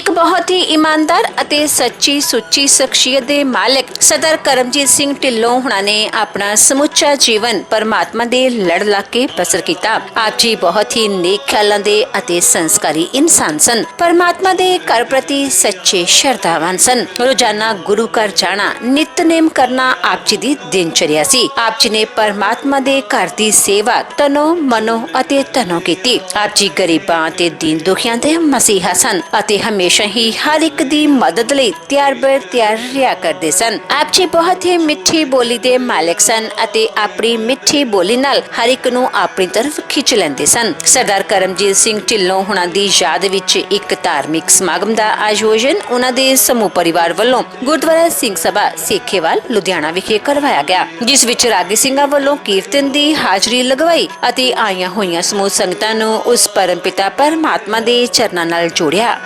एक बहुत ही ईमानदार ਅਤੇ सच्ची सुच्ची शख्सियत ਦੇ मालिक सदर करमजीत सिंह ढिल्लों हुणा ने अपना समूचा जीवन परमात्मा ਦੇ ਲੜ ਲਾ ਕੇ ਬਸਰ ਕੀਤਾ। ਆਪ ਜੀ बहुत ही नेक ख्यालों ਦੇ ਅਤੇ संस्कारी इंसान सन। परमात्मा ਦੇ घर प्रति सच्चे श्रद्धावान सन। रोजाना गुरु घर जाना, नितनेम करना आप जी ਦੀ ਦਿਨਚਰਿਆ ਸੀ। ਆਪ ਜੀ ਨੇ परमात्मा ਦੇ घर ਦੀ सेवा तनो मनो ਅਤੇ तनो ਕੀਤੀ। ਆਪ ਜੀ ਗਰੀਬਾਂ ਅਤੇ ਦੀਨ ਦੁਖੀਆਂ ਦੇ ਮਸੀਹਾ ਸਨ ਅਤੇ ਹਮੇਸ਼ਾ ਹੀ हर एक दी मदद लई त्यार बर त्यार रिया करते सन। आप जी बहुत ही मिठी बोली दे मालिक सन अते अपनी मिठी बोली नाल हर एक नू अपनी तरफ खिंच लेंदे सन। सरदार करमजीत सिंह ढिल्लों हुणां दी याद विच एक धार्मिक समागम दा आयोजन उन्हां दे समूह परिवार वल्लों गुरुद्वारा सिंह सभा सेखेवाल लुधियाना विखे करवाया गया, जिस विच रागी सिंघां वल्लों कीर्तन दी हाजरी लगवाई अते आईयां होईयां समूह संगतां नू उस परमपिता परमात्मा दे चरनां नाल जोड़िया।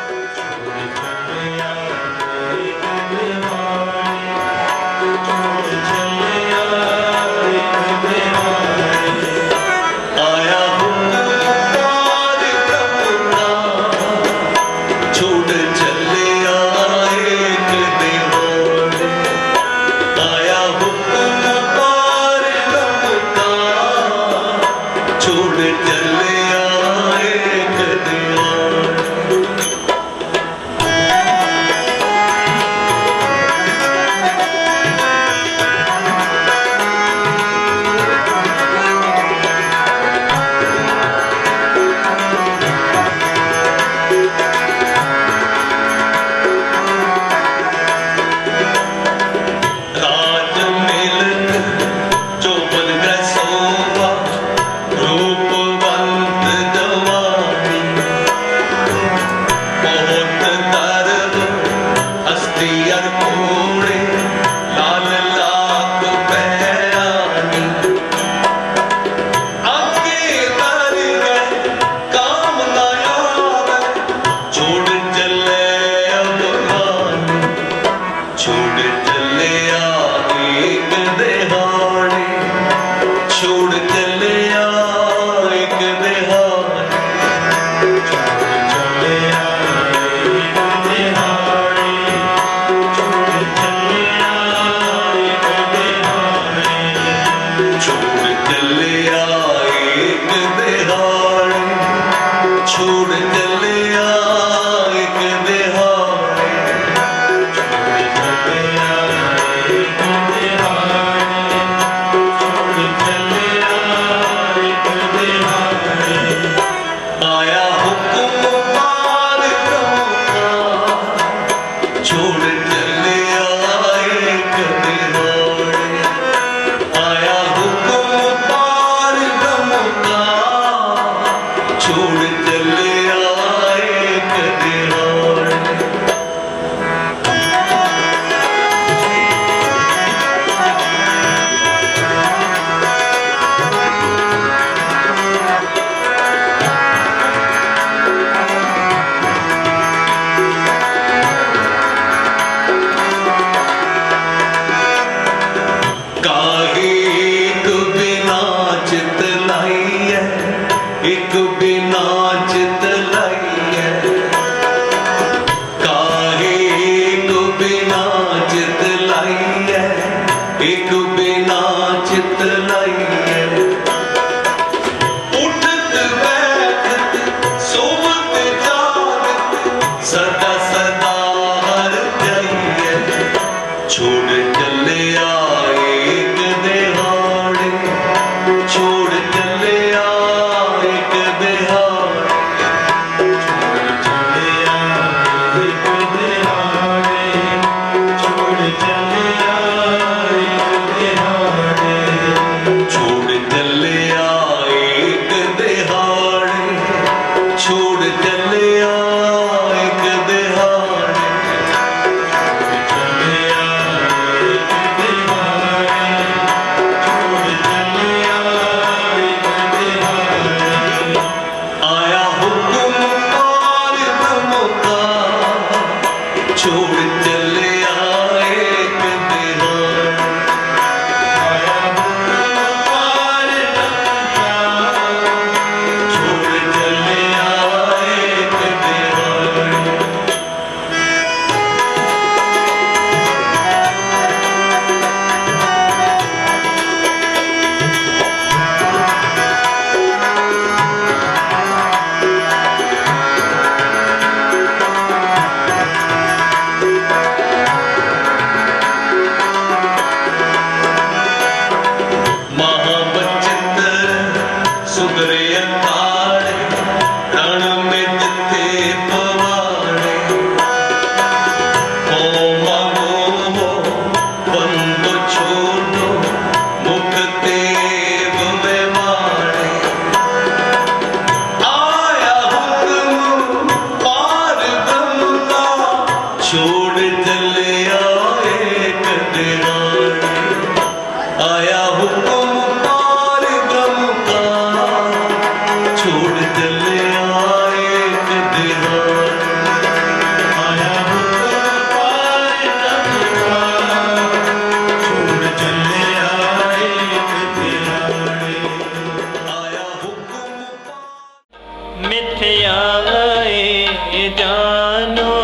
जानो।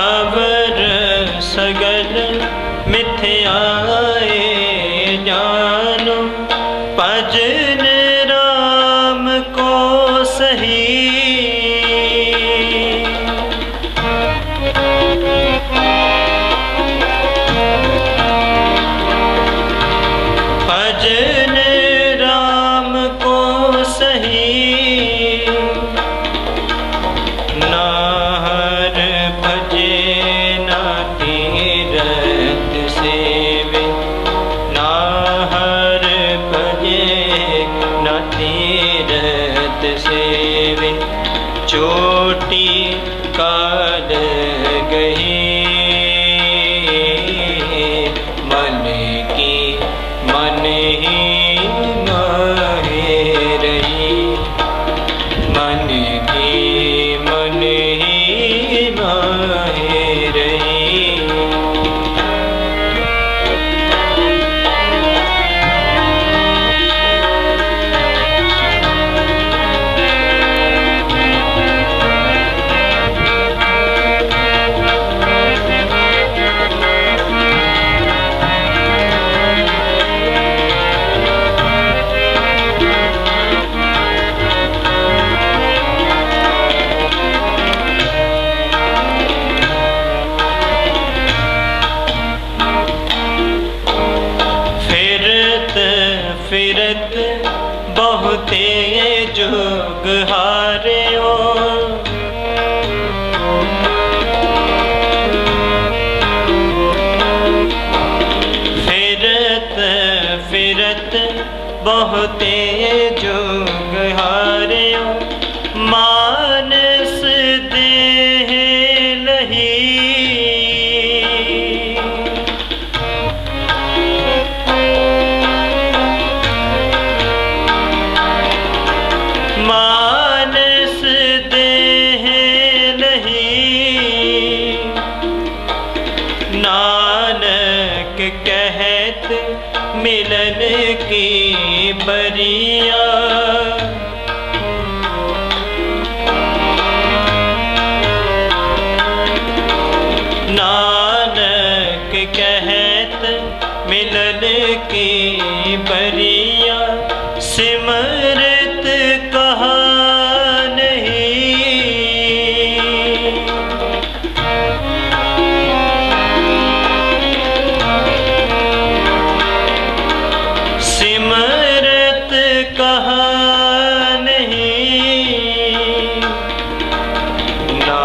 अवर सगल मिथ्याए जानो। भजन राम को सही। भजन राम को सही। ना हर भजे ना तीरथ सेवे। ना हर भजे ना तीरथ सेवे। चोटी काल गही मन की मन ही माहे रही। मन की मन ही माहे रही। फिरत बहुते जुग हारियो। फिरत फिरत बहुते जुग हारियो। मानस देह लही। मानस देह लही। नानक कहत मिलन की बरिया। नानक कहत मिलन की बरिया। सिमरत कहा नहीं। सिमरत कहा नहीं। ना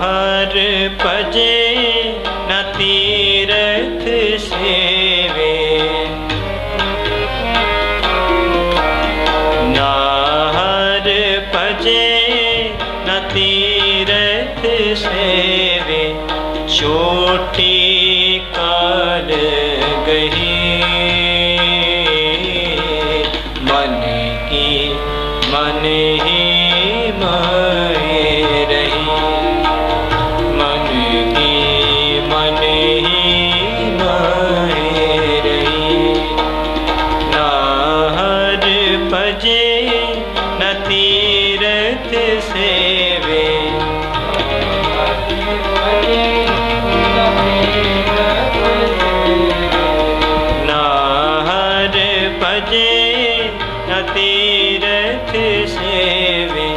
हर भजे न तीरथ सेवे। ना हर भजे न तीरथ सेवे। चोटी काल गही मन की मन ही माहे रही। मन की मन ही माहे रही। ना हर भजे न तीरथ सेवे। ना हर भजे न तीरथ सेवे।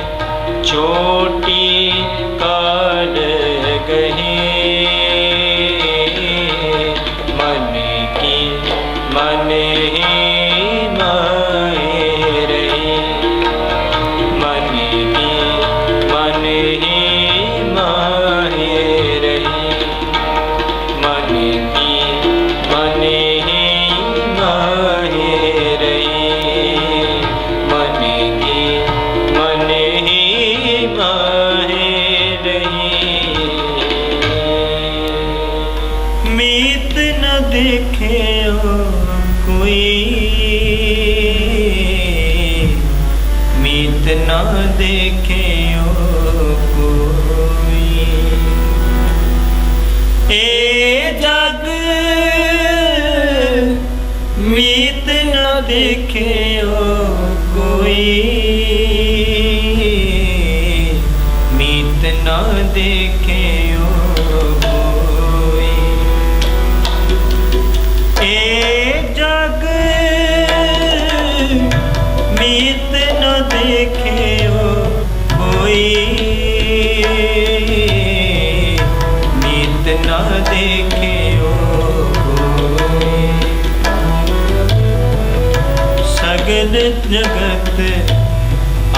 चोटी काल गही मन की मन ही माहे रही। मन की मन ही माहे रही। मन की मन ही माहे रही। मन की मन ही माहे रही। मीत न देखे कोई। मीत न देखे कोई। ए जग मीत न देखे कोई, मीत न देखे कोई। ए जग मीत न देखे कोई, मीत न देखे कोई। सगल जगत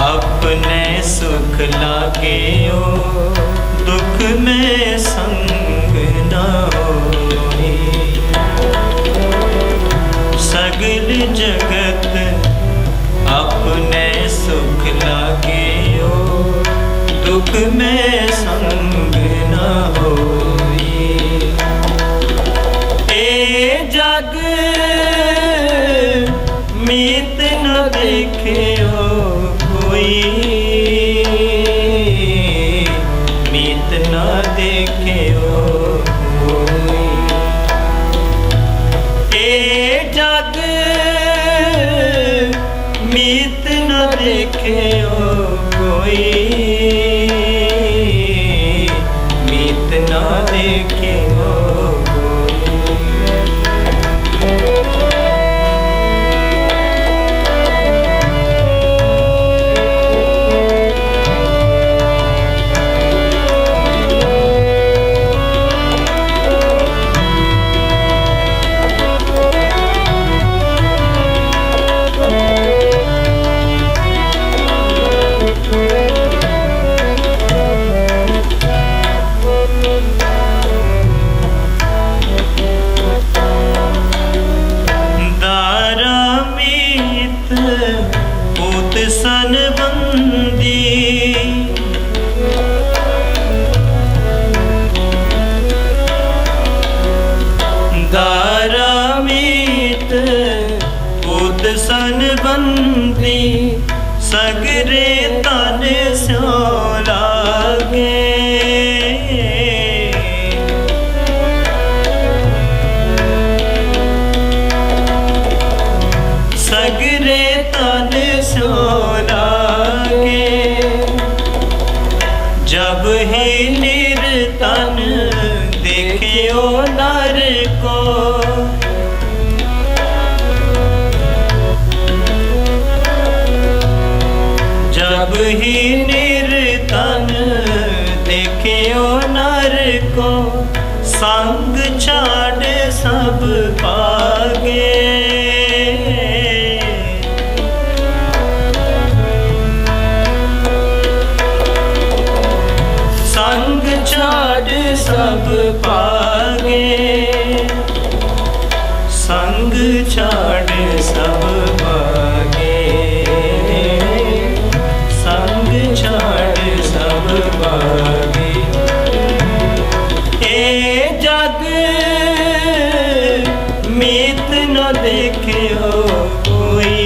अपने सुख लागे दुख में संग न होई। सगल जगत अपने सुख लागे दुख में संग न होई। ए जग मीत न देखे कोई, मीत न देखे कोई। ए जग मीत न देखे कोई, मीत न देखे सन बंदी। दारा मीत उद सन बंदी, सगरे तन स्यो लागे। सगरे तन स्यो जब ही निर्तन देखियो नर को, जब ही निर्तन देखियो नर को, संग छाड़ सब पागे। सब पागे, संग छाड़ सब पागे, संग छाड़ सब पागे। ए जग मीत न देखे कोई,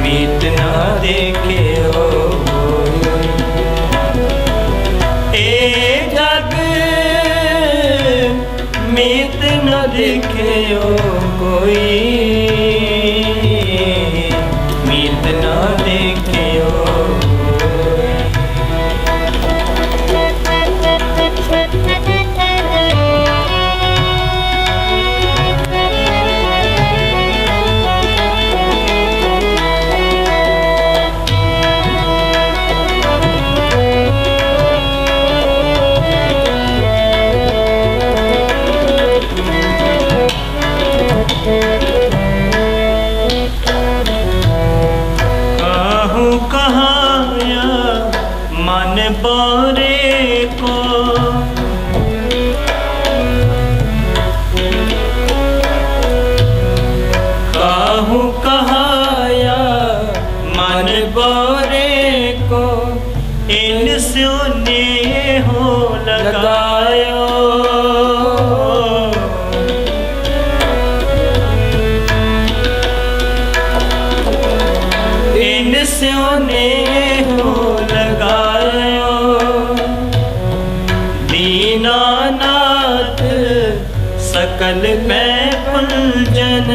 मीत न देखे मीत न देखे कोई, मीत न देखे मन बोरे को। काहू कहाया मन बोरे को, इन स्यो ने हो लगायो। इन स्यो ने हो दीनानाथ सक सकल मैं पंजन।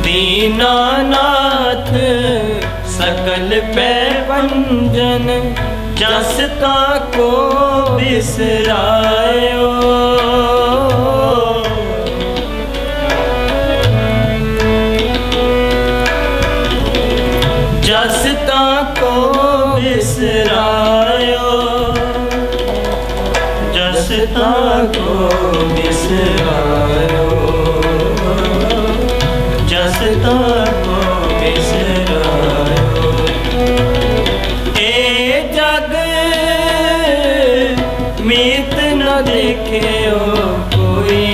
दीनानाथ सकल पै पंजन, जसता को बिसरायो। जसता को बिसरायो, जसता को बिसरायो, जसता को बिसरायो। ए जग मीत न देख्यो कोई,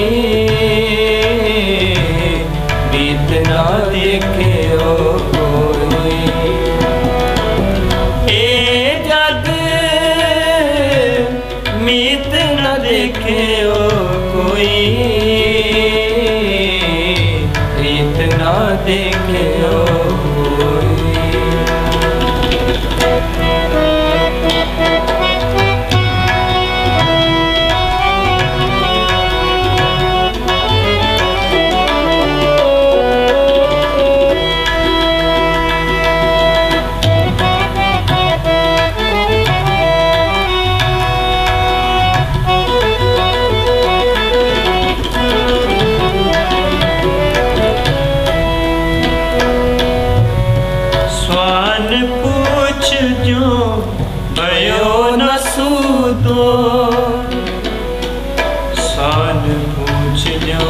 मीत न देख्यो कोई। ए जग मीत न देख्यो कोई, रीत न देख्यो कोई। भयो न सूतो, स्वान पूछ जो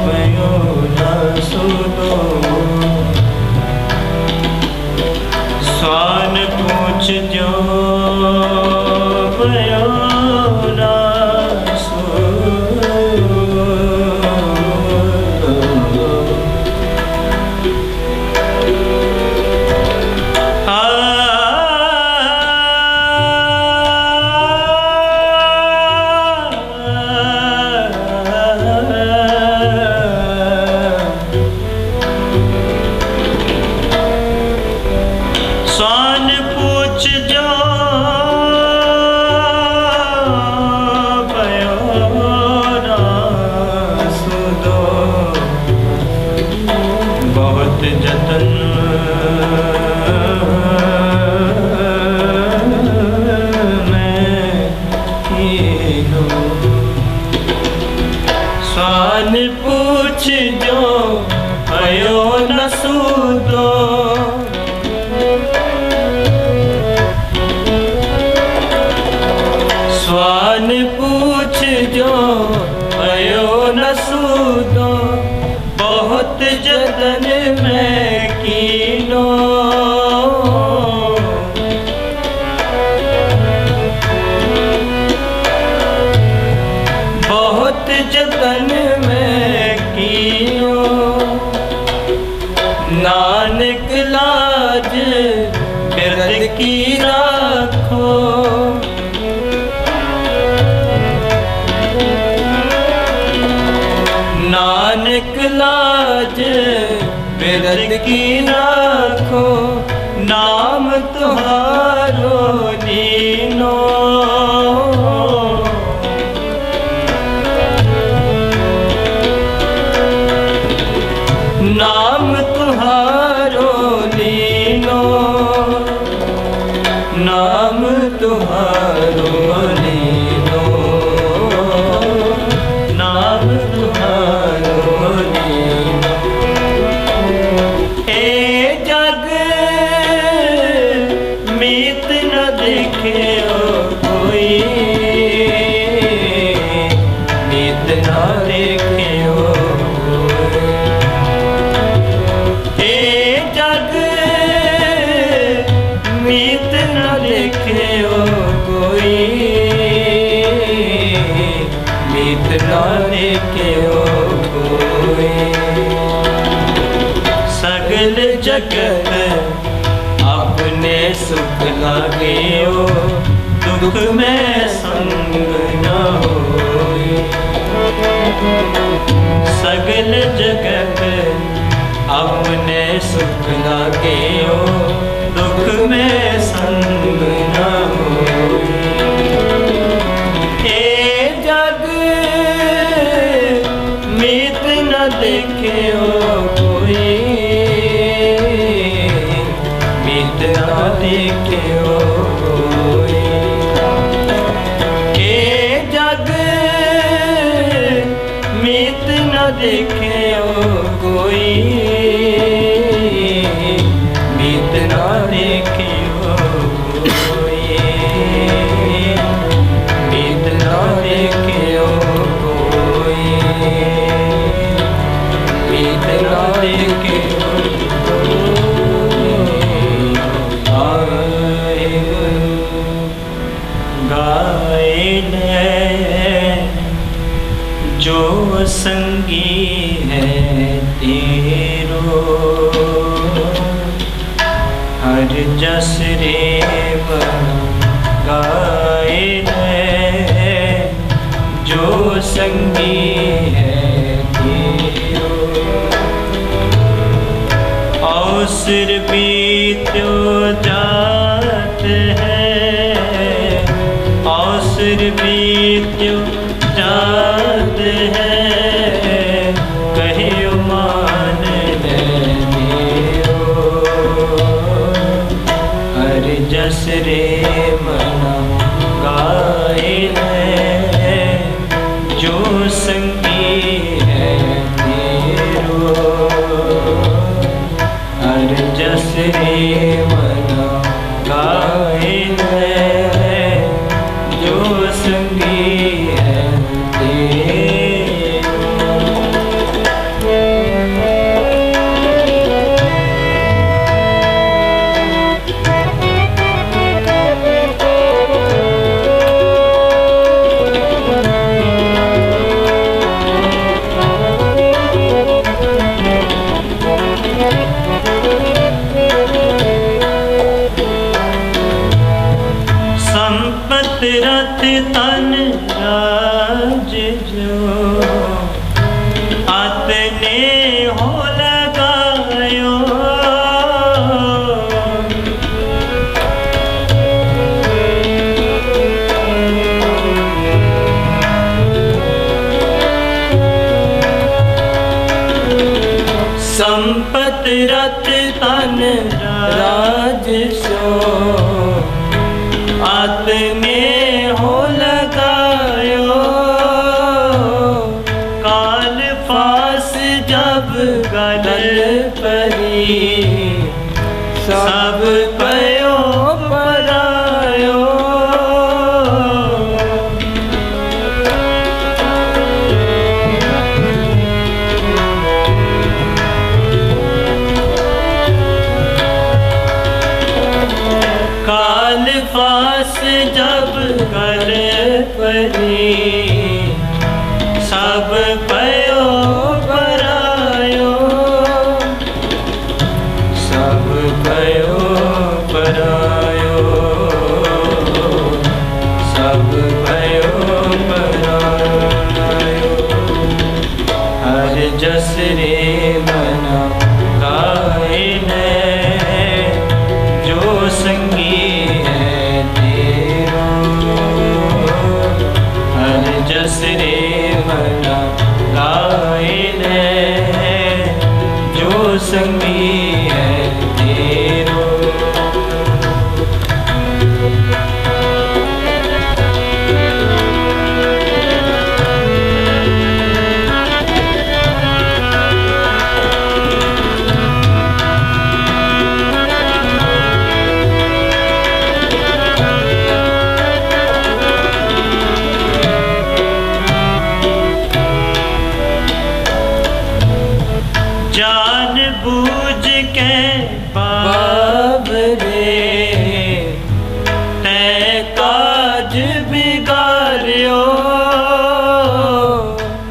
भयो न सूतो। स्वान पूछ जो भयो न स्वान पूछ जो भयो न सूतो। स्वान पूछ जो भयो न सूतो, बहुत जतन मैं कीनो। बहुत जतन मैं कीनो, नानक लाज बिरद की राखो। नानक लाज बिरद की राखो, नाम तुम्हारो लीनो। नाम तुम्हारो लीनो, नाम तुम्हारो लीनो, नाम तुम्हारो लीनो। ए जग मीत न देख्यो कोई, मीत न देख्यो कोई। मीत न देख्यो कोई, मीत न देख्यो कोई। सगल जगत अपने सुख लागियो, दुख में संग न होई। सगल जगत अपने सुख लागे ओ दुख में संग न होए। ए जग मीत न देखे ओ कोई, मीत न देखे ओ कोई। ए जग मीत न देखे ओ कोई, मीत न देखे ओ कोई, मीत न देखे ओ कोई, मीत न देखे ओ कोई। आए गाए जो संगी है तेरो, हर जस रे गाए जो संगी है तेरो। अवसर बीत्यो जात है, अवसर बीत्यो जात है, कहियो मान लेनियो। हर जस रे मना गाए जो संगी है तेरो, हर जस रे मना गाए जो संगी है तेरो। संपत रथ तन राज जो आतने हो लगायो, संपत रथ तन राज सो आतने हो लगायो। काल फास जब गल परी, सब पयो परायो। काल फास जब गल परी, सब पयो परायो, सब पयो परायो, सब पयो परायो। हर जस रे मना गाए जो संगी है तेरो, हर जस रे मना गाए जो संगी है तेरो। जान बूझ के बाबरे तै काज बिगाड़ियो,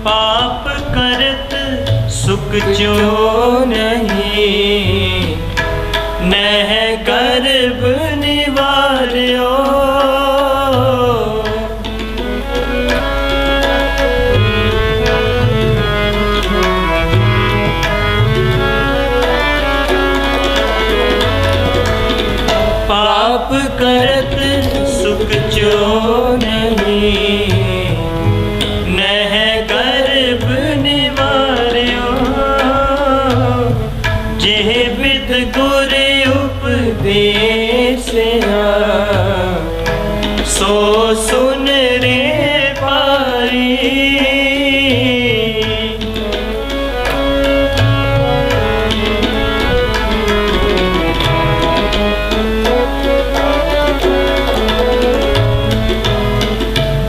पाप करत सुख जो नहीं, नह गर्भ निवारियो। करत सुख जो नहीं, नह गर्भ निवार्यो, जेह बिद गुर उपदेसिया, सो सुन रे पारी।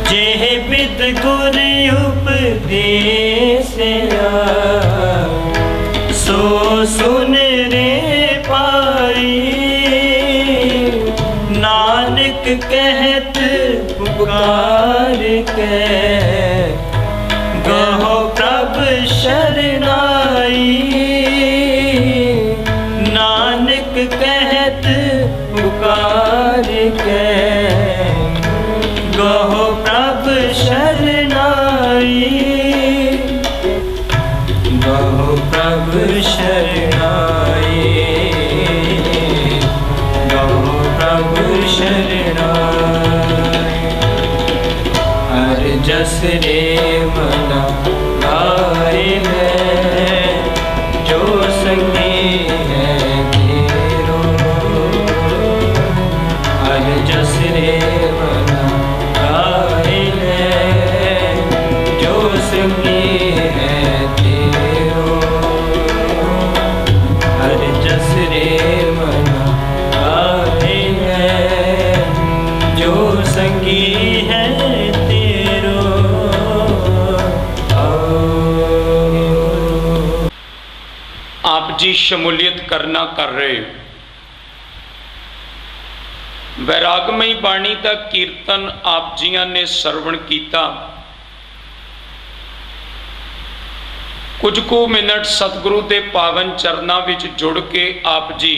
जेह बिद गुर उपदेसिया, सो सुन रे पारी। नानक कहत पुकार के, गहो प्रभ शरनाई। नानक कहत पुकार के, गहो प्रभ शरनाई। गहो प्रभ शरनाई, गहो प्रभ शरनाई। हर जस रे मना गाए है, जो संगी है तेरो। हर जस रे मना गाए है, जो संगी है तेरो। हर जस रे मना गाए है, जो संगी है तेरो। आप जी शमूलियत करना कर रहे हो। वैरागमई बाणी का कीर्तन आप जियां ने सरवण किया। कुछ कु मिनट सतगुरु के पावन चरणों विच जुड़ के आप जी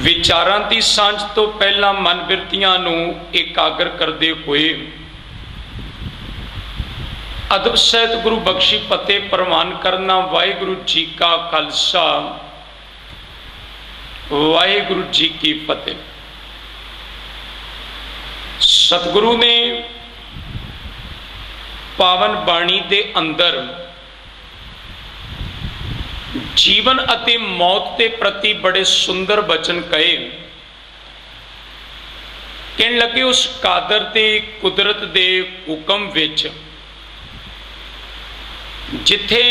विचारां की सांझ तो पहला मन बिरतियां नूं एकाग्र करते हुए अदब सहित गुरु बख्शी फतेह प्रवान करना। वाहिगुरु जी का खालसा, वाहिगुरु जी की फतेह। सतगुरु ने पावन बाणी दे अंदर जीवन अते मौत के प्रति बड़े सुंदर वचन कहे। कहने लगे उस कादर ते कुदरत दे हुक्म विच जिथे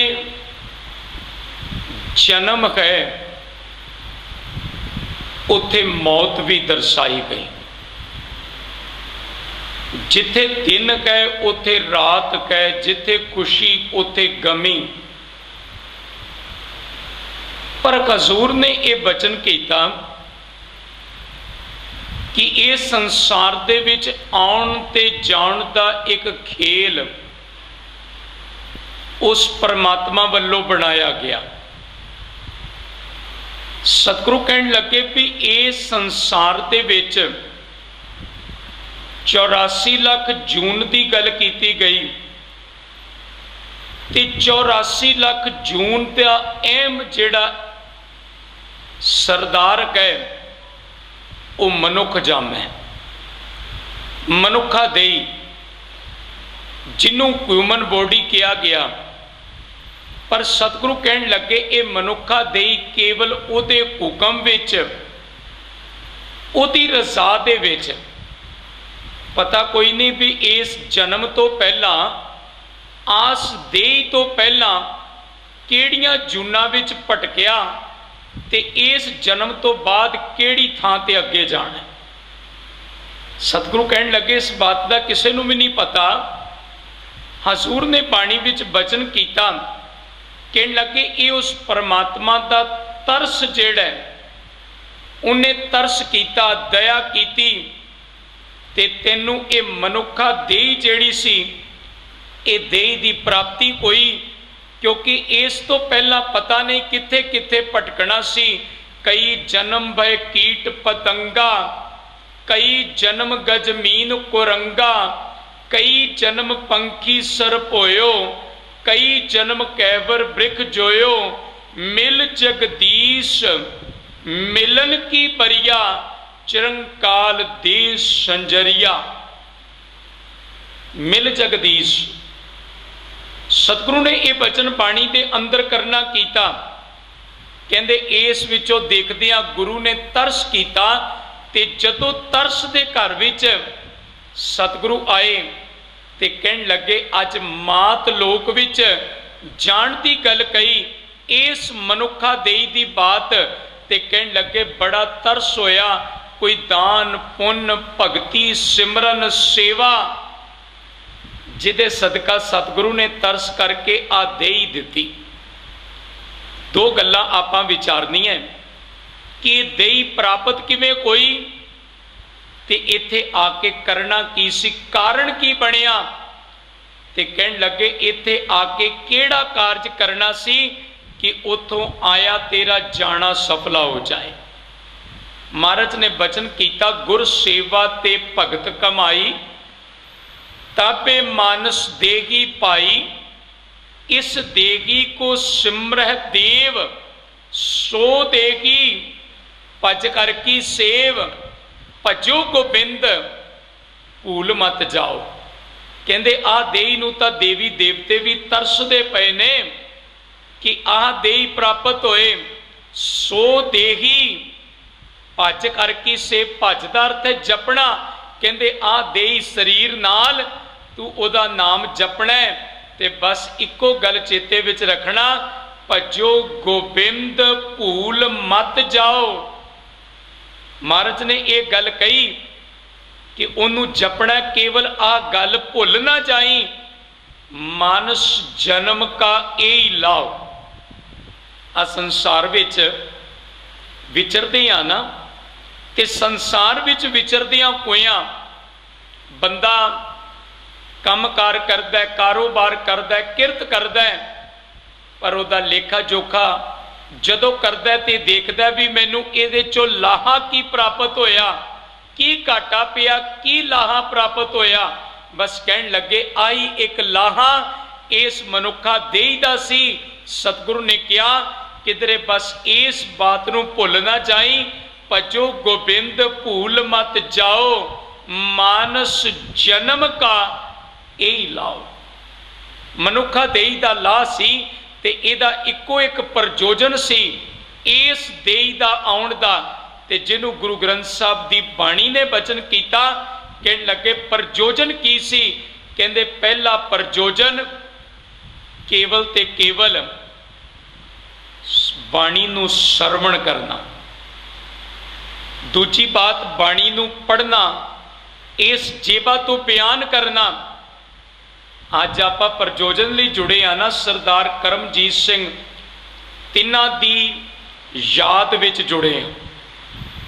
जन्म है उथे मौत भी दर्शाई गई। जिथे दिन कहे उथे रात कहे, जिथे खुशी उथे गमी। पर हजूर ने यह वचन किया कि इस संसार दे विच आउण ते जाण दा एक खेल उस परमात्मा वल्लों बनाया गया। सतगुरु कहने लगे भी इस संसार दे विच 84 लाख जून की गल की गई ते 84 लाख जून का अहम जिहड़ा सरदार कहे वो मनुख जम है, मनुखा देई, जिन्हों ह्यूमन बॉडी किया गया। पर सतगुरु कहने लगे ये मनुखा देई केवल उहदे हुक्म विच, उहदी रज़ा दे विच। पता कोई नहीं भी इस जन्म तो पहला, आस देई तो पहला किहड़ियां जूनां विच भटकिया ते इस जन्म तो बाद किहड़ी थां ते अगे जाना। सतगुरु कहने लगे इस बात का किसी नूं भी नहीं पता। हजूर ने बाणी विच वचन किया, कहने लगे ये उस परमात्मा का तरस जिहड़ा है, उन्हें तरस किया, दया की ते तैनूं ये मनुखा देही जिहड़ी सी ये देही की प्राप्ति होई। क्योंकि इस तो पहला पता नहीं किथे किथे भटकना सी। कई जन्म भय कीट पतंगा, कई जन्म गजमीन कुरंगा, कई जन्म पंखी सरप होयो, कई जन्म कैवर बृख जोयो। मिल जगदीश मिलन की बरिया चिरंकाल देश संजरिया। मिल जगदीश। सतगुरु ने यह बचन बाणी के अंदर करना कीता। कहते इस विचों देखदियां गुरु ने तरस किया, ते जदों तरस दे घर विच सतगुरु आए ते कहन लगे अज मात लोक विच जान की गल कही इस मनुखा देई दी बात, ते कहन लगे बड़ा तरस होया, कोई दान पुण्य भगती सिमरन सेवा जिदे सदका सतगुरु ने तरस करके आ दे ही दिती। दो गल्लां आपां विचारनियां कि देई प्राप्त किवें कोई, ते इत्थे आके करना की सी, कारण की बनिया। ते कहन लगे इत्थे आके केड़ा कारज करना सी कि उथों आया तेरा जाना सफला हो जाए। महाराज ने बचन कीता गुर सेवा ते भगत कमाई, तापे मानस देगी पाई, इस देगी को सिमरह देव, सो देगी भज कर की सेव, भजो गोबिंद भूल मत जाओ। कहते आ देई नूं तां देवी देवते भी तरसदे पे ने कि आ देई प्राप्त होए, सो देही भज कर की सेव। भज दा अर्थ है जपना। कहते आ देई शरीर नाल तू ओदा नाम जपना है, ते बस इको गल चेते विच रखना, भजो गोबिंद भूल मत जाओ। महाराज ने यह गल कही कि ओनू जपना, केवल आ गल भुल ना जाई, मानस जन्म का यही लाओ। आ संसार विच विचरदे आ ना, ते संसार विच विचरदियां कोइयां बंदा काम कार करदा है, कारोबार करदा है, किरत करदा है, पर उहदा लेखा जोखा जदों करदा ते देखदा भी मैनू इहदे चों लाहा की प्राप्त होया, की घाटा पिया, की लाहा प्राप्त होया। बस कहन लगे आई एक लाहा इस मनुखा देई दा सी। सतगुरु ने कहा किधरे बस इस बात नूं भुल ना जाई, भजो गोबिंद भूल मत जाओ, मानस जन्म का यही लाओ। मनुखा देई दा ला सी, ते इहदा इको एक प्रयोजन सी इस देई दा आउण दा। ते जिन्हों गुरु ग्रंथ साहब की बाणी ने बचन किया, कहन लगे प्रयोजन की सी। कहते पहला प्रयोजन केवल ते केवल बाणी नूं सरवण करना, दूजी बात बाणी नूं पढ़ना, इस जेबा तो बयान करना। अज आप प्रयोजन लिए जुड़े आ ना, सरदार करमजीत सिंह तिन्हां दी याद विच जुड़े।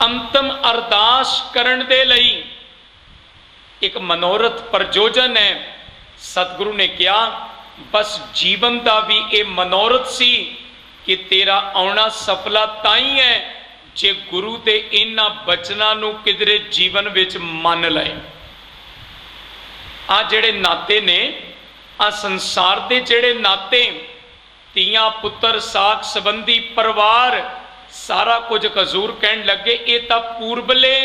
अंतिम अरदास करन दे लई एक मनोरथ प्रयोजन है। सतगुरु ने कहा बस जीवन का भी ये मनोरथ सी कि तेरा आउणा सफला ताई है जे गुरु के इन्हां बचनां नूं किधरे जीवन विच मन लए। आ जिहड़े नाते ने, आ संसार के जिहड़े नाते, तियां पुत्र साख संबंधी परिवार सारा कुछ कसूर कहन लगे ये तो पूर्वले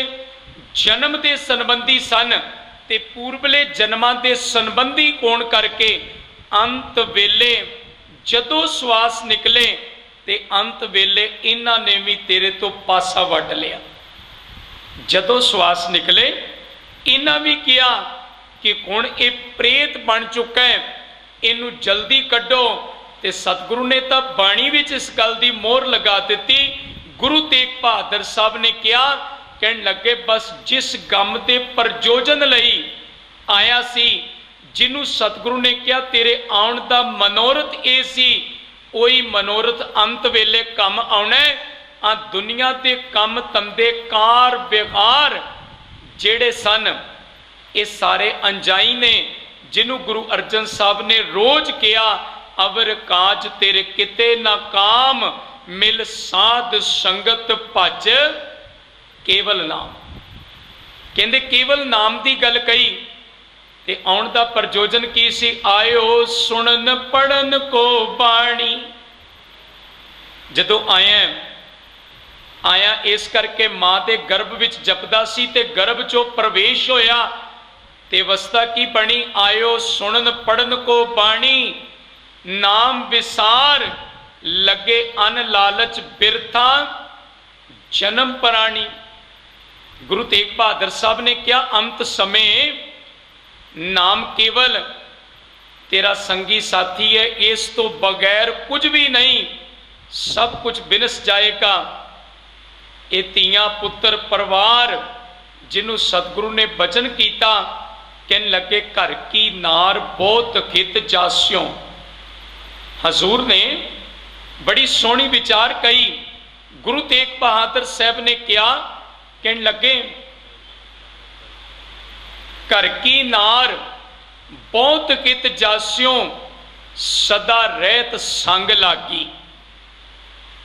जन्म के संबंधी सन, ते पूर्वले जन्मां के संबंधी होण करके अंत वेले जदों श्वास निकले ते अंत वेले इन्हां ने भी तेरे तो पासा वट लिया। जदों श्वास निकले इन्हां भी किया कि हुण ये प्रेत बन चुका है, इनू जल्दी कड्डो। ते सतगुरु ने तो बाणी विच इस गल की मोहर लगा दी। गुरु तेग बहादुर साहब ने कहा, कहन लगे बस जिस गम के प्रयोजन लई आया सी, जिन्हों सतगुरु ने कहा तेरे आउण दा मनोरथ ये सी, ओही मनोरथ अंत वेले कम आउणा है। आ दुनिया के कम तंदे कार व्यवहार जेड़े सन ये सारे अंजाई ने, जिन्हों गुरु अर्जन साहब ने रोज कहा अवर काज तेरे किते ना काम, मिल साध संगत भज केवल नाम। कहते केवल नाम की गल कही, ते आउण दा प्रयोजन की सी, आयो सुनन पढ़न को बाणी। जदों आए ਆਇਆ ਇਸ ਕਰਕੇ ਮਾਂ ਦੇ ਗਰਭ ਵਿੱਚ ਜਪਦਾ ਸੀ ਤੇ ਗਰਭ ਚੋਂ ਪ੍ਰਵੇਸ਼ ਹੋਇਆ ਤੇ ਅਵਸਥਾ ਕੀ ਬਣੀ। ਆਇਓ ਸੁਣਨ ਪੜਨ ਕੋ ਬਾਣੀ, ਨਾਮ ਵਿਸਾਰ ਲੱਗੇ ਅਨ ਲਾਲਚ ਬਿਰਥਾ ਜਨਮ ਪ੍ਰਾਣੀ। ਗੁਰੂ ਤੇਗ ਬਹਾਦਰ ਸਾਹਿਬ ਨੇ ਕਿਹਾ ਅੰਤ ਸਮੇਂ ਨਾਮ ਕੇਵਲ तेरा संगी साथी है, इस तो बगैर कुछ भी नहीं, सब कुछ बिनस जाएगा। ये तियां पुत्र परिवार जिन्हों सतगुरु ने बचन किया कहन लगे घर की नार बहुत खित जास्यों। हजूर ने बड़ी सोहनी विचार कही। गुरु तेग बहादुर साहब ने कहा कहन लगे घर की नार बहुत कित जास्यों सदा रहत संग लागी।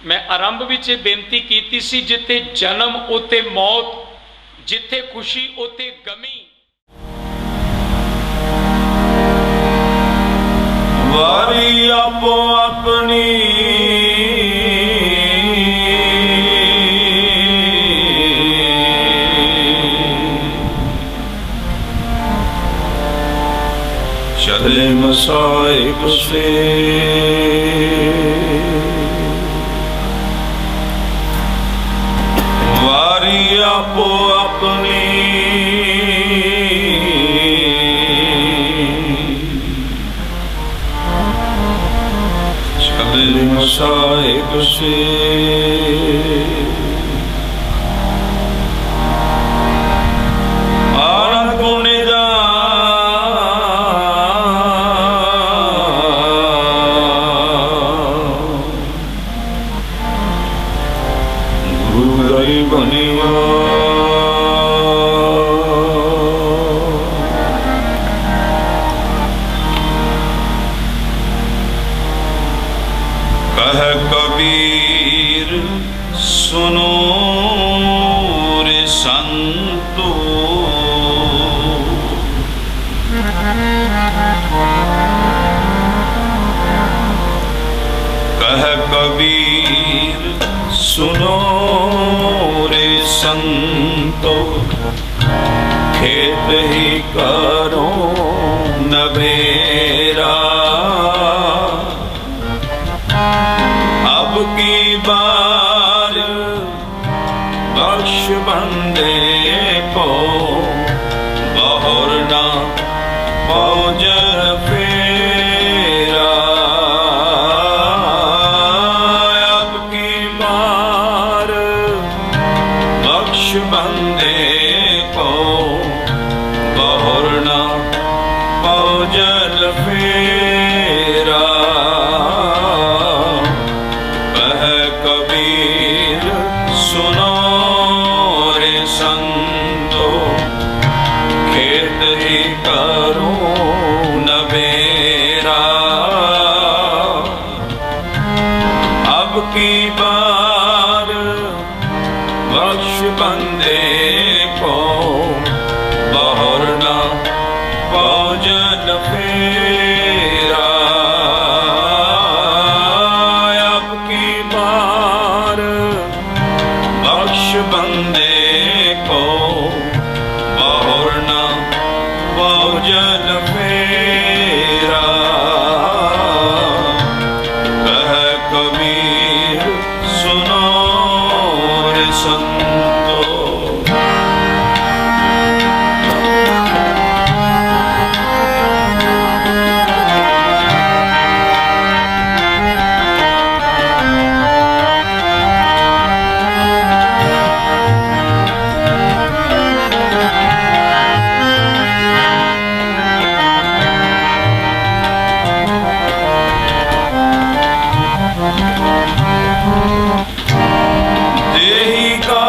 मैं आरंभ विच बेनती कीती सी जिथे जन्म उते मौत, जिथे खुशी उते गमी। वारी आपो अपनी चले मसाए कुसे वारी आपो अपनी चले मसाए कुसे कह कबीर सुनो रे संतो, कह कबीर सुनो रे संतो, खेत ही करो नवेरा। अब की बार बख्श बंदे को बहुर ना पहुँच फेरा। अब की बार बख्श बंदे को बहुर ना पहुँच फेरा। कबीर सुनो रे संतो, खेत ही करो नवेरा। अब की बार बख्श बंदे को बहुर ना पहुँचन फेरा। बंदे को बहुर ना बहुजन फेरा। कह कबीर सुनो रे संतो। देही का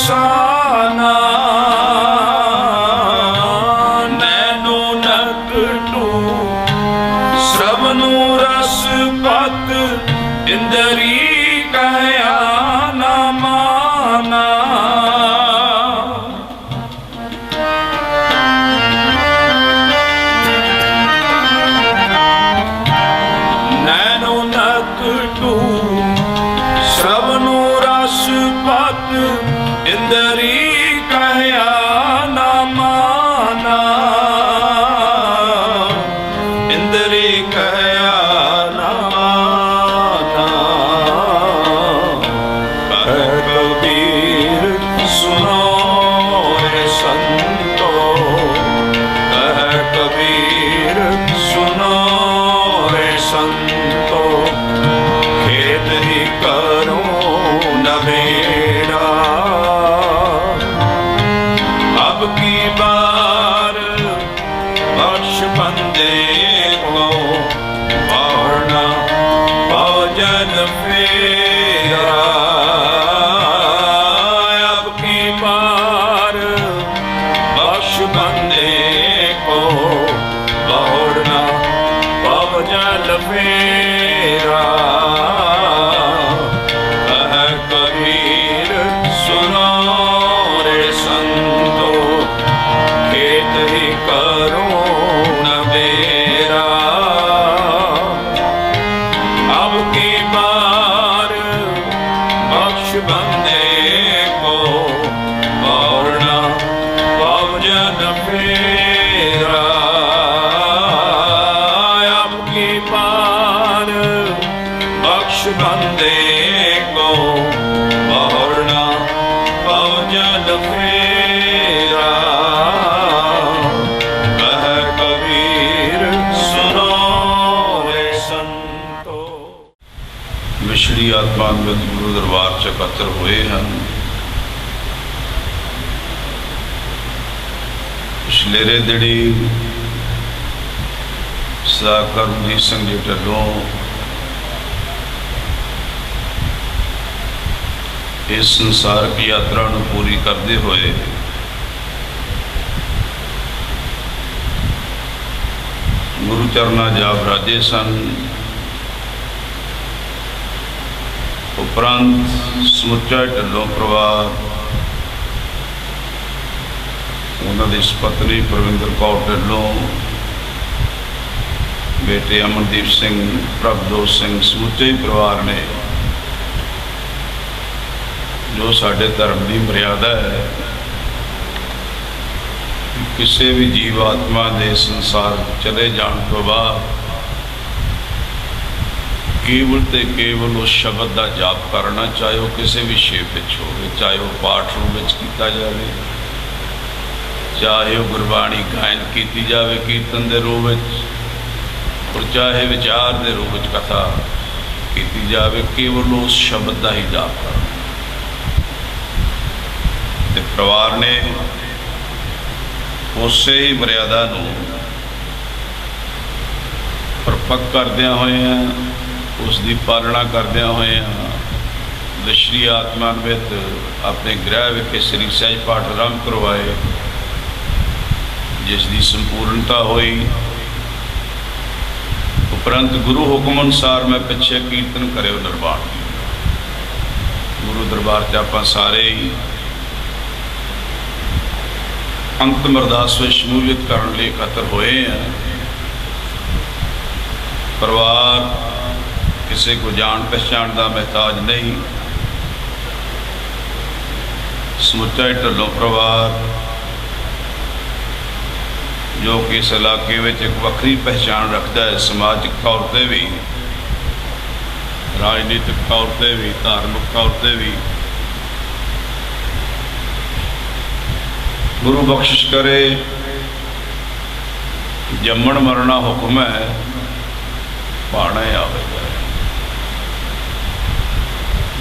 निशाना नैनो नकटू श्रवनु रस पत इंदरी कहया न माना नैनो नकटू श्रवनु रस पत इंदरी कहया न माना इंदरी कहया न माना कह कबीर सुनो रे संतो कह कबीर सुनो रे संतो खेत ही करो नवेड़ा अब की बार बख्श बंदे को पढ़ना भोजन फेरा अब की बार बख्श बंदे को पढ़ना भोजन फेरा कह कबीर सुनो रे संतो खेत ही करो नवेरा अब की बार बख्श बंदे को पढ़ना भोजन फेरा अब की बार बख्श बंदे को पढ़ना भोजन फेरा कह कबीर सुनो रे संतो। विछड़ी आत्मा गुरु दरबार च एकत्र होए हैं। पिछलेरे दिड़ी सरदार करमजीत सिंह जी ढिल्लों इस संसारक यात्रा नूं पूरी करते हुए गुरु चरना जा बराजे सन। उपरंत समुचा ढिल्लों परिवार उन्होंने पत्नी परविंदर कौर ढिल्लों बेटे अमनदीप सिंह प्रभजोत सिंह समुचे ही परिवार ने जो साडे धर्म की मर्यादा है किसी भी जीव आत्मा के संसार चले जाने तो बाद केवल तो केवल उस शब्द का जाप करना, चाहे वह किसी भी शेप हो, चाहे वह पाठ रूप किया जाए, चाहे वह गुरबाणी गायन की जाए कीर्तन के रूप और चाहे विचार के रूप कथा की जाए, केवल उस शब्द का ही जाप करना। परिवार ने उस ही मर्यादा परपक करदिया होया उसकी पालना करदिया होया दशरी आत्मान्वित अपने गृह विखे श्री सहज पाठ आरंभ करवाए, जिसकी संपूर्णता हुई। उपरंत गुरु हुक्म अनुसार मैं पिछे कीर्तन करे निर्वाण गुरु दरबार च आप सारे ही अंतिम अरदास में शमूलियत करने लिए एकत्र हुए हैं। परिवार किसी को जान पहचान का महताज नहीं, समुचा ढिल्लों परिवार जो कि इस इलाके में एक वक्री पहचान रखता है, समाजिक तौर पर भी, राजनीतिक तौर पर भी, धार्मिक तौर पर भी। गुरु बख्शिश करे, जम्मण मरना हुक्म है, पाना आवेगा।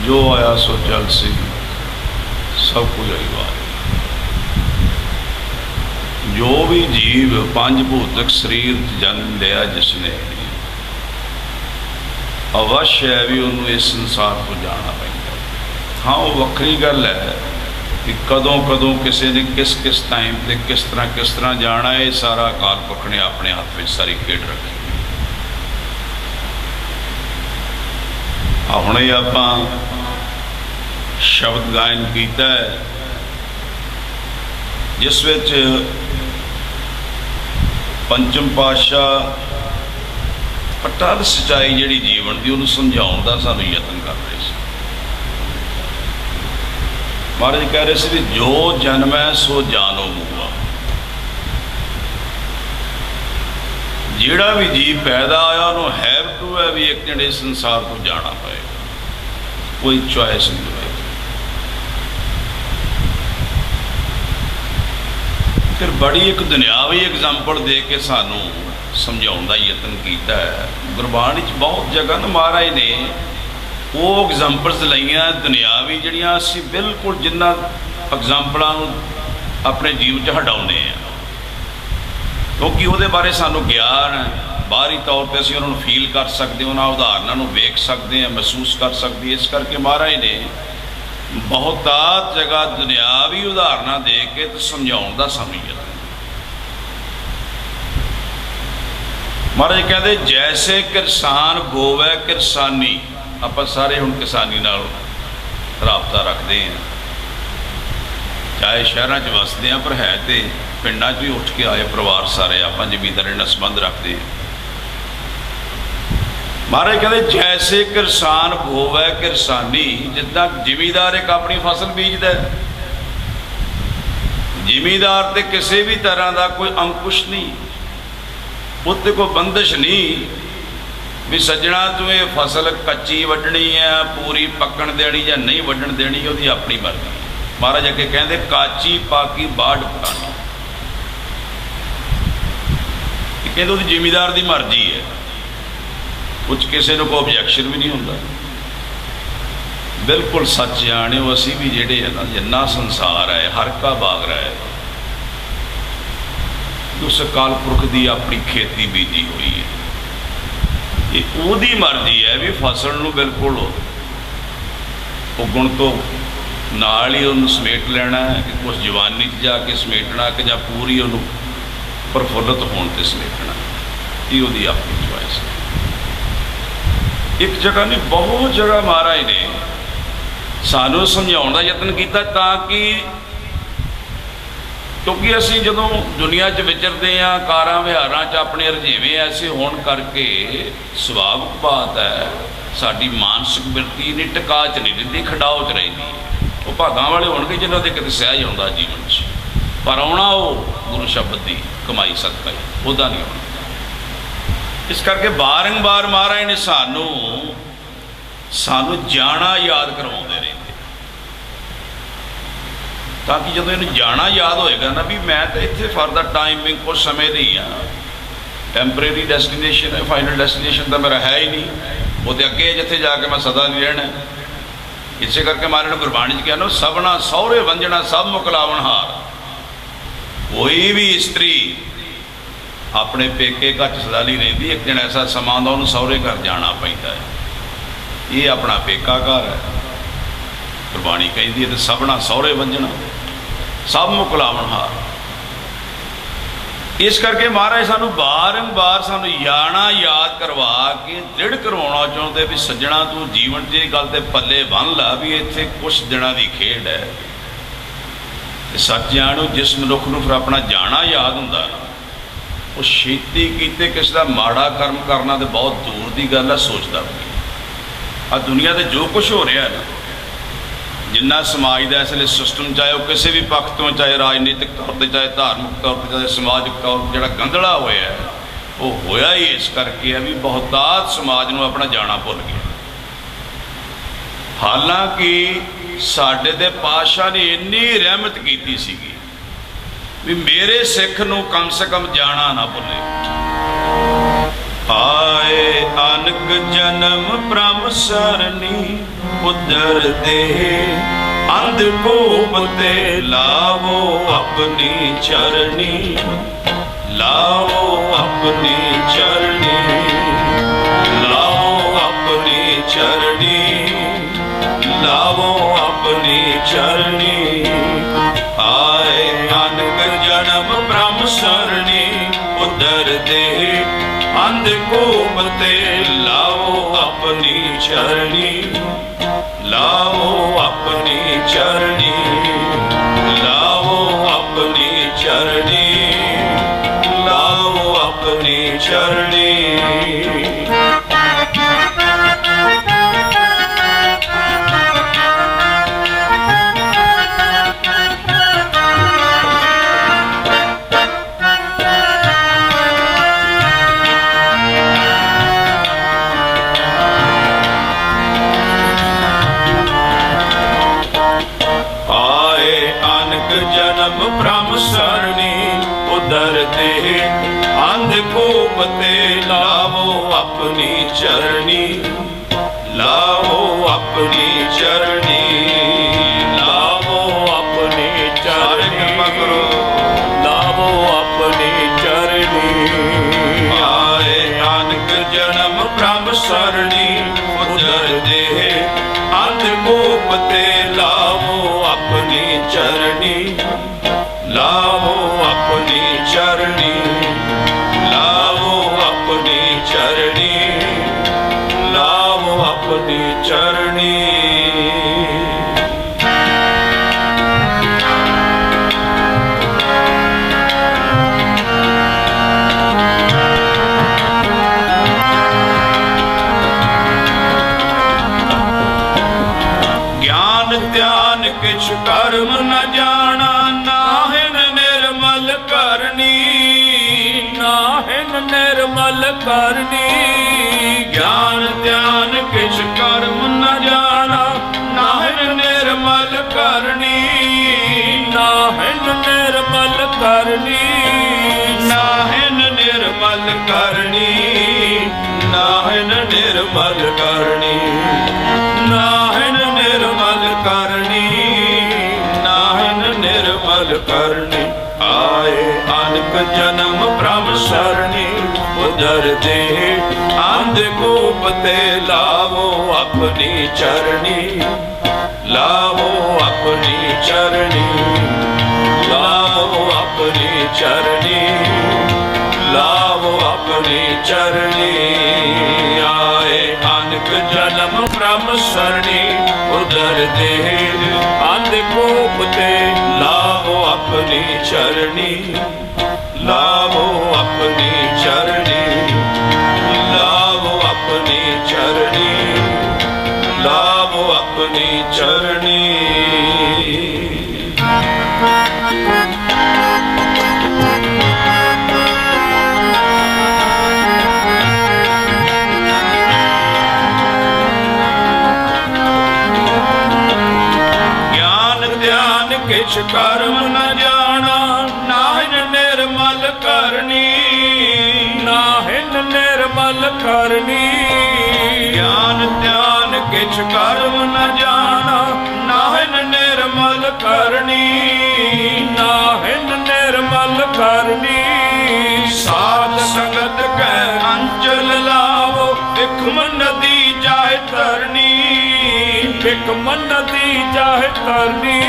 जो आया सो चल सी, सब कुछ आई। जो भी जीव पंज भौतिक शरीर जन्म लिया जिसने, अवश्य है भी उन्होंने इस संसार को जाना पैंदा। हाँ वो वक्री गल है कि कदों कदों किसी ने किस किस टाइम पे किस तरह जाना है, सारा अकाल पुरख ने अपने हाथ में सारी खेड रखी। हुणे आपां शब्द गायन किया है जिस विच पंचम पातशाह अटल सच्चाई जिहड़ी जीवन की उन्होंने समझाउण दा सानूं यतन कर रहे सी। महाराज कह रहे थे जो जन्म है सो जानो मूआ। जिहड़ा भी जीव पैदा आया उन्होंने हैव टू है भी एक दिन इस संसार को जाना पड़ेगा, कोई चॉइस नहीं होगी। फिर बड़ी एक दुनियावी एग्जाम्पल दे के सानू समझाने का यतन किया है। गुरबाणी बहुत जगह ना महाराज ने वो एग्जाम्पल्स लईयां दुनियावी जिहड़ियां असीं बिल्कुल जिन्ना एग्जाम्पलों अपने जीवन च हटाउने आ, क्योंकि वो बारे सानू ज्ञान है, बाहरी तौर पर असीं उन्होंने फील कर सकते, उन्होंने उदाहरणों वेख सकते हैं, महसूस कर सकते। इस करके महाराज ने बहुतात जगह दुनियावी उदाहरण दे के तो समझाने का सानू यतन। महाराज कहते जैसे किरसान बोवे किरसानी, आप सारे हुण किसानी नाल राबता रखते हैं, चाहे शहरों च वसते हैं पर है तो पिंडों च भी उठ के आए परिवार सारे आप जमींदारी नाल संबंध रखते हैं। महाराज कहते जैसे किरसान बोवे किरसानी, जिदा जिमीदार एक अपनी फसल बीजदा है, जिमीदार ते किसी भी तरह का कोई अंकुश नहीं, उत्ते कोई बंदिश नहीं भी सज्जणा तू ये फसल कच्ची वड्डनी है, पूरी पकन देनी या नहीं वड्डन देनी, उसकी अपनी मर्जी। महाराज अगे कहते काची पाकी बाढ़ पकानी, कहते उसकी जिमीदार की मर्जी है, कुछ किसी को कोई ऑब्जैक्शन भी नहीं होता। बिल्कुल सच जाने असी भी जेडे है ना, जिन्ना संसार है हर का बाग रहा है, उस अकाल पुरख की अपनी खेती बीजी हुई है। ये उसकी मर्जी है भी फसल नूं बिल्कुल उगण तो नाल ही उन्होंने समेट लेना है, कि कुछ जवानी जाके समेटना कि या पूरी उन्होंने प्रफुल्लित होने से समेटना, ये उसकी अपनी चॉइस है। एक जगह नहीं बहुत जगह महाराज ने सानू समझाने का यतन किया, ताकि क्योंकि असी जदों दुनिया च विचरते हैं कारां विहारां च अपने रजेवें ऐसे होने करके सुभाविक बात है साडी मानसिक बिरती नहीं टिका च नहीं रहिंदी, खड़ाओ च रहिंदी है। वो भागां वाले होणगे जिन्हां दे किते सहज आउंदा जीवन च, पर आउणा वो गुरु शब्द की कमाई सदका ही, उहदा नहीं आउणा। इस करके बारंबार महाराज ने सानू जाना याद करवाते रहते, ताकि जो इन जाना याद होएगा ना भी मैं तो इतने फॉर द टाइमिंग कुछ समय नहीं हाँ, टैंपरेरी डेस्टिनेशन है, फाइनल डेस्टिनेशन तो मेरा है ही नहीं, वो तो अगे जिथे जाके मैं सदा नहीं रहना। इसे करके महाराज ने गुरबाणी कहा ना सबना सौरे वंजना सब मुकलावन हार। कोई भी स्त्री अपने पेके घर सदा नहीं रही, एक दिन ऐसा समा आता उन्होंने सौरे घर जाना पैंदा है, ये अपना पेका घर है। गुरबाणी कहती है तो सबना सौरे वंजना सब मुकलावन हार। इस करके महाराज सानू बारंबार सानू जाना याद करवा के दृढ़ करवाना चाहते भी सज्जणा तू जीवन च गल ते पल्ले बन ला भी इत्थे कुछ दिनों की खेड है। सच जानो जिस मनुख नूं फिर अपना जाना याद हुंदा ना, वो छेती कीते किसी का माड़ा कर्म करना तो बहुत दूर की गल है, सोचता भी आ दुनिया से जो कुछ हो रहा है ना, जिन्ना समाज का इसलिए सिस्टम चाहे वो किसी भी पक्ष तो, चाहे राजनीतिक तौर पर, चाहे धार्मिक तौर पर, चाहे समाजिक तौर पर, जो गंदला होया है वो होया ही इस करके है भी बहुतात समाज में अपना जाना भुल गया। हालांकि साडे ते पातशाह ने इन्नी रहमत की सीगी भी मेरे सिख नूं कम से कम जाना ना भुले। आए अनक जन्म ब्रह्म सरनी उदर दे अंधकूप ते लावो अपनी चरनी, लावो अपनी चरनी, लावो अपनी चरनी, लावो अपनी चरनी। अंधकूप ते लाओ अपनी चरणी, लाओ अपनी चरणी, लाओ अपनी चरणी, लाओ अपनी चरणी। जन्म ब्रह्म सरणी उदर दे, अंधकूप ते लावो अपनी चरणी, लावो अपनी चरणी, लावो अपनी चरणी, लावो अपनी चरणी। आए नानक जन्म ब्रह्म सरणी उदर दे, अंधकूप ते लावो अपनी चरणी, लावो अपनी चरणी, लावो अपनी चरणी, लावो अपनी चरणी। ध्यान किछ कर्म न जाना, नाहिन निर्मल करनी, नाहिन निर्मल करनी। ज्ञान ध्यान किछ कर्म न जाना, नाहिन निर्मल करनी, नाहिन निर्मल करनी, नाहिन निर्मल करनी, नाहिन निर्मल करनी, नाहिन निर्मल करनी, नाहिन निर्मल करनी। आए अनक जन्म ब्रह्म सरणी उदर दे, अंधकूप ते लावो अपनी चरणी, लावो अपनी चरणी, लावो अपनी चरणी, लावो अपनी चरणी। आए अनक जन्म ब्रह्म सरणी उदर दे, अंधकूप ते लावो अपनी चरणी, लावो अपनी चरणी, लावो अपनी चरणी, लावो अपनी चरणी। किछ कर्म न जाना, नाहिन निर्मल करनी, नाहिन निर्मल करनी। ज्ञान ध्यान किछ कर्म न जाना, नाहिन निर्मल करनी, नाहिन निर्मल करनी। साध संगत कै अंचल लावो, बिखम नदी जाए तरनी, बिखम नदी जाए तरनी।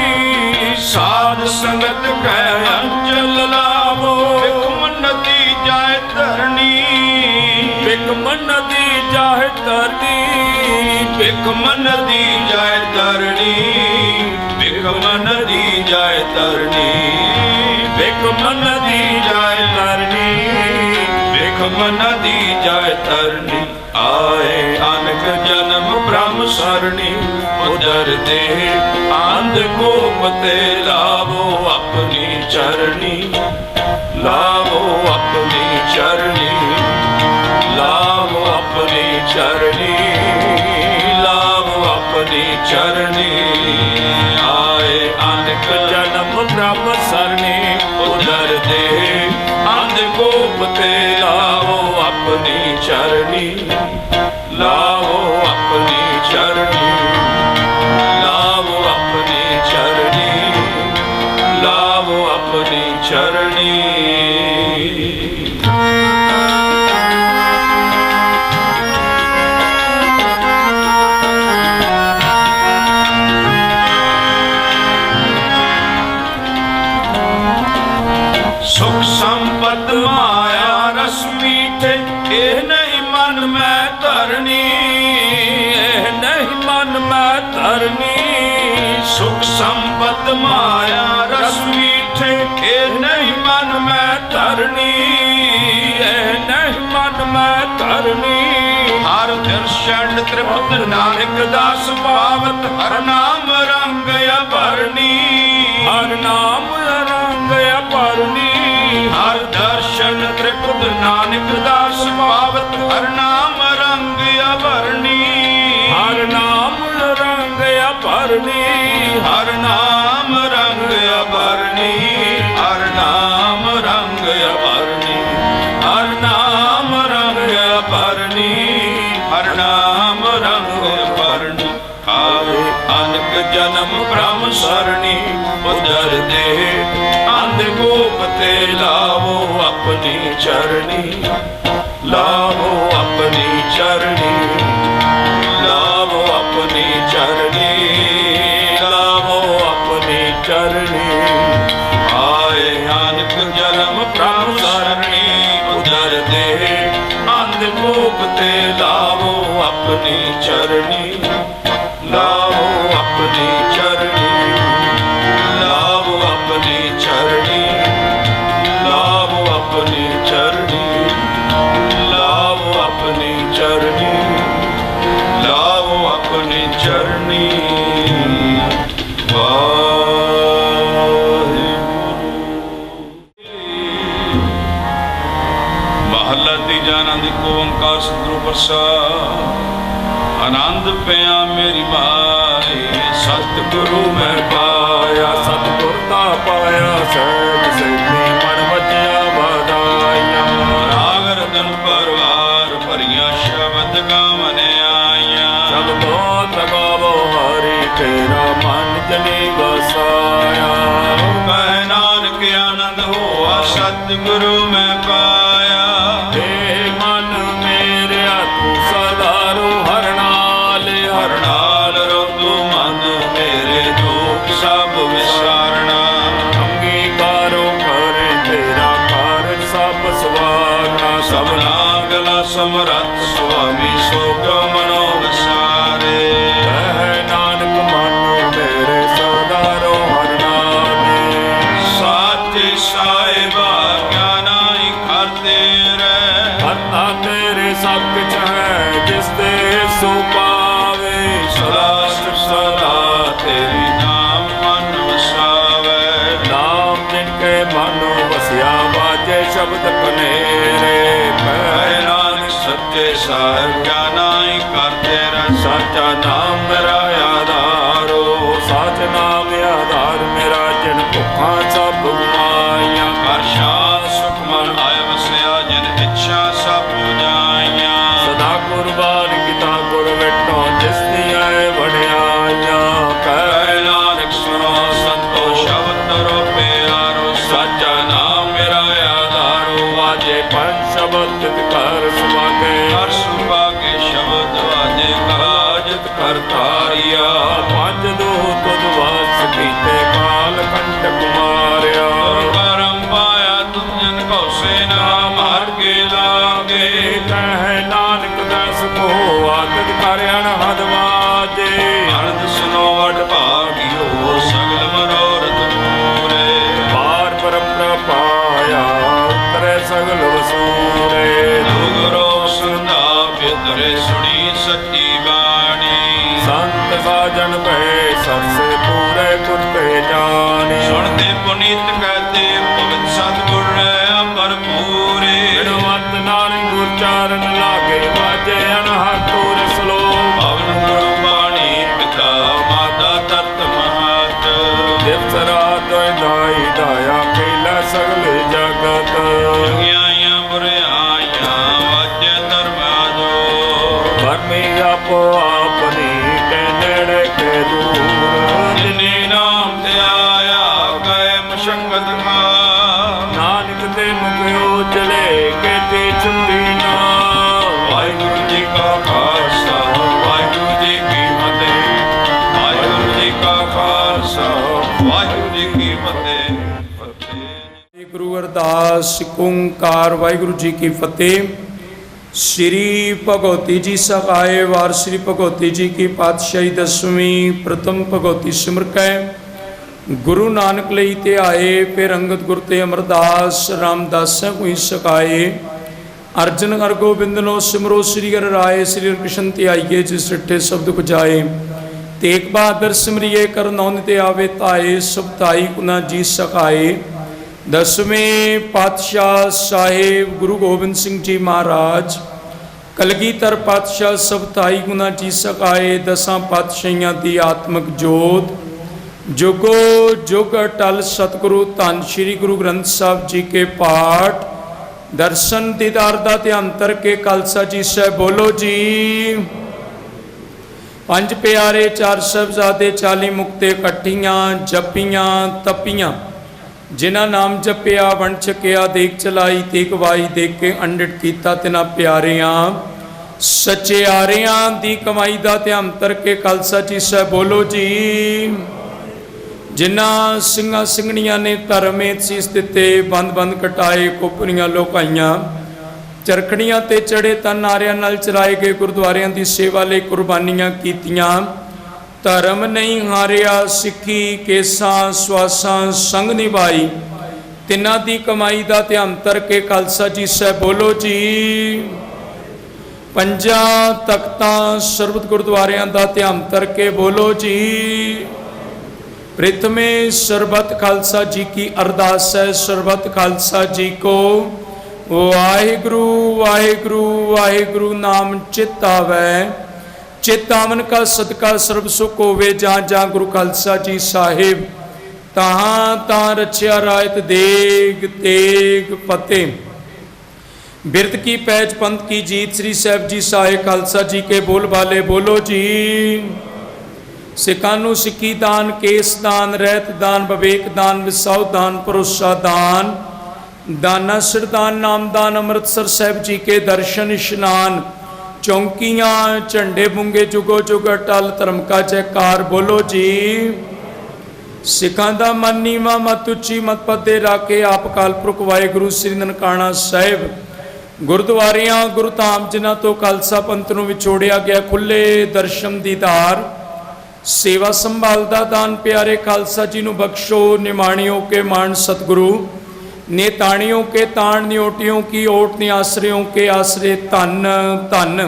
साध संगत कै अंचल लावो, बिखम नदी जाए तरनी, बिखम नदी जाए तरनी, बिखम नदी जाए तरनी, बिखम नदी जाए तरनी, बिखम नदी जाए तरनी, बिखम नदी जाए तरनी। आए अनक जन्म ब्रह्म सरणी उदर दे, अंधकूप ते लावो अपनी चरणी, लावो अपनी चरणी, लावो अपनी चरणी, लावो अपनी चरणी। आए अनक जन्म ब्रह्म सरणी उदर दे, अंधकूप ते लावो अपनी चरणी, लावो अपनी चरणी, लावो अपनी चरणी, लावो अपनी चरणी। सुख संपद माया रस मीठे, मन में धरनी, एह नहीं मन में धरनी। सुख संपत माया रस मीठे, एह नहीं मन में धरनी, एह नहीं मन में धरनी। हर दर्शन त्रिपुत नानक दास पावत, हर नाम रंग अभरनी, हर नाम रंग अभरनी। हर दर्शन त्रिपुत नानक दास पावत, हर नाम रंग अभरनी, हर नाम रंग अभरनी। हर नाम रंग अभरनी, हर नाम रंग अभरनी, हर नाम रंग अभरनी, हर नाम रंग अभरनी। आवे अनक जन्म ब्रह्म सरणी, उदर दे अंध गोप ते लावो अपनी चरणी, लावो अपनी चरणी, लावो अपनी चरणी, लावो अपनी चरणी। आए अनक जन्म ब्रह्म सरणी, उदर दे अंध गोप ते लावो अपनी चरणी, लावो अपनी चरणी, लावो अपनी चरणी, लावो अपनी चरणी, लावो अपनी चरणी, लावो अपनी चरणी। महला तीजा आनंद ओंकार सतगुरु प्रसाद। आनंद पिया मेरी माए, सतगुरु मैं पाया, सतगुर दा पाया सहज सेती मन वजिया बधाइया। राग रतन परवार भरिया शब्द गावन आया, शब्दों तगावो हरि तेरा मन जनी वसाया। कह नानक आनंद होआ सतगुरु मैं पाया, हे मन मेरे तू सदा रो हर नाल, हर नाल रो तू मन मेरे दुख सब विसारना। अंगीकारो करे तेरा कारज सब सवारना, सबना गला समरथ स्वामी सोग मनो विसारे। कह नानक मन मेरे सदा रो हर नाले, साचे साहिबा ज्ञानाई करते रहे। हता तेरे सब कुछ है जिस दे सो पावे, सदा सदा तेरी नाम मन वसावे। नाम जिनके मनो वसिया बाजे शब्द कनेरे। कह नानक सच्चे साहिब ज्ञानाई करते रहे। साचा नाम मेरा आधारो, साच नाम आधार मेरा। जिन भुखा सब माया, कर शांत सुख मन आय वसिया। जिन इच्छा सब पूजाइया, सदा कुर्बान किता गुर वेटो जिस दिया वड्याइया। कह नानक सुनो संतो शब्द तरो प्यारो, साचा नाम मेरा आधारो। वाजे पंच शब्द कर सुभागे, कर सुभागे शब्द वाजे काजत कर तारिया। पंज दो तुझ वास कीते काल कंटक मारिया। करम पाया तुम जन को सेना मार के लागे। कह नानक दास को आदत कर अनहद वाजे। अनंद सुनो वड भागियो सगल मनोरथ पूरे। पार परम पाया उतरे सगल वसूरे। दुगरो सुना पितरे सुनी सच्ची बाणी। संत साजन भय सबसे पूरे कुरते जाने। सुनते पुनीत कहते पवित्र सतगुर अमर पूरे। बिनवंत नानक उच्चारण लागे बाजे अनहद तुर श्लोक। पवन गुरु बाणी पिता माता तत् महत। दिवस रात दाई दाया खेला सगल जगत। जगियाया बुराइया वाजे धर्म आदो। धर्मी आपो अपनी के नेड़े के दूर। जिने नाम ते आया गए मशंगत खा। नानक ते मुख उजले केते चुंदी ना। वाहिगुरु जी का खालसा वाहिगुरु जी की फतेह। वाहिगुरु जी का खालसा वाहिगुरु जी की फतेह। गुरु अरदास ਓਂਕਾਰ ਵਾਹਿਗੁਰੂ ਜੀ ਕੀ ਫਤਿਹ। श्री भगवती जी सहाय वार श्री भगवती जी की पातशाही 10वीं प्रथम भगवती सिमर कै गुरु नानक लई ते आए फिर अंगद गुर ते अमरदास रामदास कोई सकाए अर्जन हर गोबिंद नो सिमरो श्री हर राय श्री हर कृष्ण ते आइए जिस रिठे शब्द बुझाए तेग बहादुर सिमरिए कर नौन ते आवे ताए सब ताई गुना जी सकाए 10वें पातशाह साहेब गुरु गोबिंद सिंह जी महाराज कलगीधर पातशाह सब ताई गुना जी सकाए 10 पातशाहियां दी आत्मक जोत जुगो जुग अटल सतगुरु धन श्री गुरु ग्रंथ साहब जी के पाठ दर्शन दीदार दा ध्यान के खालसा जी से बोलो जी। 5 प्यारे 4 साहिबजादे 40 मुक्ते कट्ठियां जपियां तपियां जिन्हां नाम जपिया वण छकिया देख चलाई ते गवाई देख के अंडित कीता तिना प्यारियां सचियारियां दी कमाई दा ध्यान के खालसा जी से बोलो जी। जिन्हां सिंघां सिंघणियां ने धर्में सीस दिते बंद बंद कटाए कोपरियां लोकाइयां चरखड़ियां ते चढ़े तन नारियां नाल चलाए गए गुरुद्वारियां दी सेवा लई कुर्बानियां कीतियां धर्म नहीं हारिया सिक्खी केसां स्वासां संग निभाई तिन्हां दी कमाई दा ध्यान के खालसा जी से बोलो जी। 5 तख्तां सरबत गुरुद्वारियां दा ध्यान के बोलो जी। प्रथमे सरबत खालसा जी की अरदास है सरबत खालसा जी को वाहिगुरु वाहिगुरु वाहिगुरु नाम चित आवे चेतावन का सदका सर्व सुख होवे जहाँ जहाँ गुरु खालसा जी साहिब तहाँ तहाँ रचिया रायत देग तेग फतेह बिरत की पैज पंथ की जीत श्री साहिब जी साहिब खालसा जी के बोल वाले बोलो जी। सिखानू सिक्खी दान केस दान रहत दान विवेक दान विसाव दान भरोसा दान दाना सिरदान नाम दान अमृतसर साहिब जी के दर्शन इशनान चौंकियां झंडे बुंगे जुगो जुग अटल धर्म का जयकार बोलो जी। सिखां दा मन नीवा मत उच्ची मत पदे राखे आप काल पुरख वाहिगुरु श्री ननकाना साहिब गुरुद्वारियां गुरुधाम जिन्हां तो खालसा पंथ नूं विछोड़िया गया खुले दर्शन दीदार सेवा संभाल दा दान प्यारे खालसा जी नूं बख्शो निमाणियों के मान सतगुरु नेताणियों के ताण न्योटियों की ओट निआसरियों के आसरे धन धन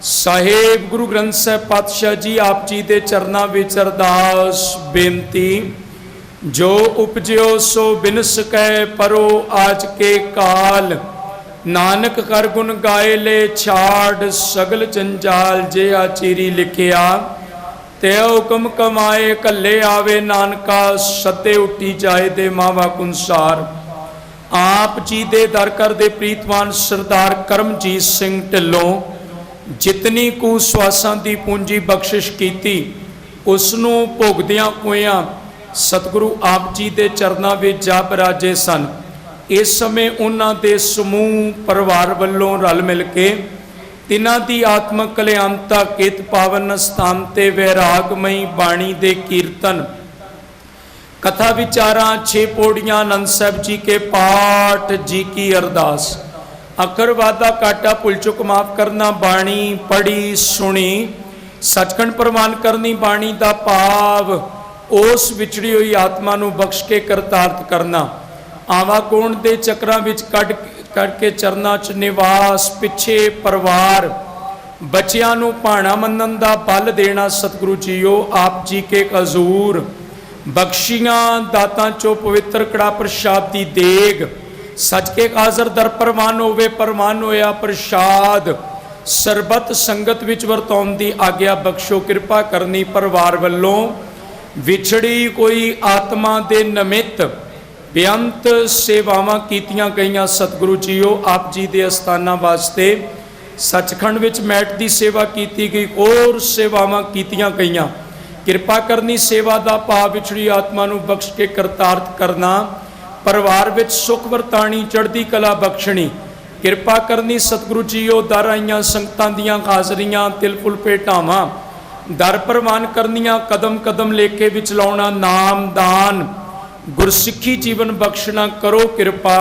साहेब गुरु ग्रंथ साहिब पातशाह जी आप जी दे चरना विच अरदास बेनती जो उपजियो सो बिन सकै परो आज के काल नानक कर गुण गाए ले छाड़ सगल जंजाल जे आचीरी लिखिया ते हुक्म कमाए कले आवे नानका सते उठी जाए दे मावा कुंसार आप जी दे दर कर दे प्रीतवान सरदार करमजीत सिंह ढिल्लों जितनी कु स्वासां दी पूंजी बख्शिश कीती उसनूं भोगदियां होइयां सतगुरु आप जी दे चरनां विच जा बराजे सन। इस समय उन्हां दे समूह परिवार वल्लों रल मिल के तिन्हां दी आत्मक कल्याणता कित पावन स्थान ते वैरागमई बाणी दे कीर्तन कथा विचारा 6 पौड़ियां आनंद साहब जी के पाठ जी की अरदास अखर वादा काटा भुल चुक माफ करना बाणी पढ़ी सुनी सचखंड प्रमाण करनी बाणी दा भाव उस विछड़ी हुई आत्मा नूं बख्श के करतार्थ करना आवागुण दे चक्रां विच कढ करके चरना च निवास पिछे परिवार बच्चियां नूं भाणा मनन दा बल देना सतगुरु जीओ आप जी के हजूर बख्शियां दातां चो पवित्र कड़ा प्रसाद दी देग सच के हाजर दर परवान होवे परवान होया प्रसाद सरबत संगत विच वरताउण दी आग्या बख्शो कृपा करनी परिवार वल्लों विछड़ी कोई आत्मा दे नमित बेअंत सेवावां कीतियां गईयां सतगुरु जीओ आप जी दे अस्थानां वास्ते सचखंड विच मैट दी सेवा कीती गई और सेवावां कीतियां गईयां कृपा करनी सेवा दा भाव विछड़ी आत्मा नूं बख्श के करतार्थ करना परिवार विच सुख वरताणी चढ़दी कला बख्शणी कृपा करनी सतगुरु जीओ दर आईयां संगतां दियां हाजरियां तिल फुल भेटावां दर प्रवान करनियां कदम कदम लेके विच लाउणा नाम दान गुरसिੱਖੀ जीवन बख्शना करो कृपा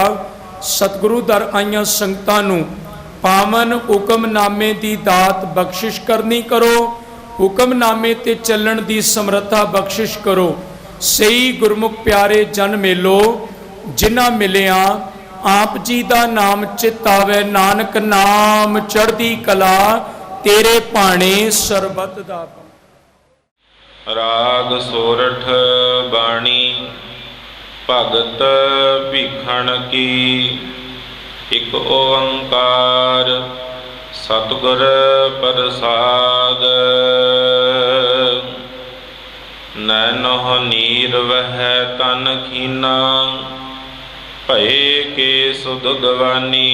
सतगुरु दर आईयां संगतां नूं ਪਾਵਨ ਹੁਕਮਨਾਮੇ ਦੀ ਦਾਤ ਬਖਸ਼ਿਸ਼ ਕਰਨੀ ਕਰੋ। ਹੁਕਮਨਾਮੇ ਤੇ ਚੱਲਣ ਦੀ ਸਮਰੱਥਾ ਬਖਸ਼ਿਸ਼ ਕਰੋ। ਸਹੀ ਗੁਰਮੁਖ ਪਿਆਰੇ ਜਨ ਮੇਲੋ, ਜਿਨ੍ਹਾਂ ਮਿਲਿਆ ਆਪ ਜੀ ਦਾ ਨਾਮ ਚਿਤ ਆਵੇ। ਨਾਨਕ ਨਾਮ ਚੜ੍ਹਦੀ ਕਲਾ, ਤੇਰੇ ਭਾਣੇ ਸਰਬਤ ਦਾ। ਰਾਗ ਸੋਰਠ ਬਾਣੀ ਭਗਤ ਭੀਖਣ ਕੀ। ਇਕ ਓੰਕਾਰ ਸਤਿਗੁਰ ਪ੍ਰਸਾਦ। ਨੈਨੋ ਨੀਰ ਵਹਿ ਤਨ ਖੀਨਾ, ਭਏ ਕੇ ਸੁਦਗਵਾਨੀ।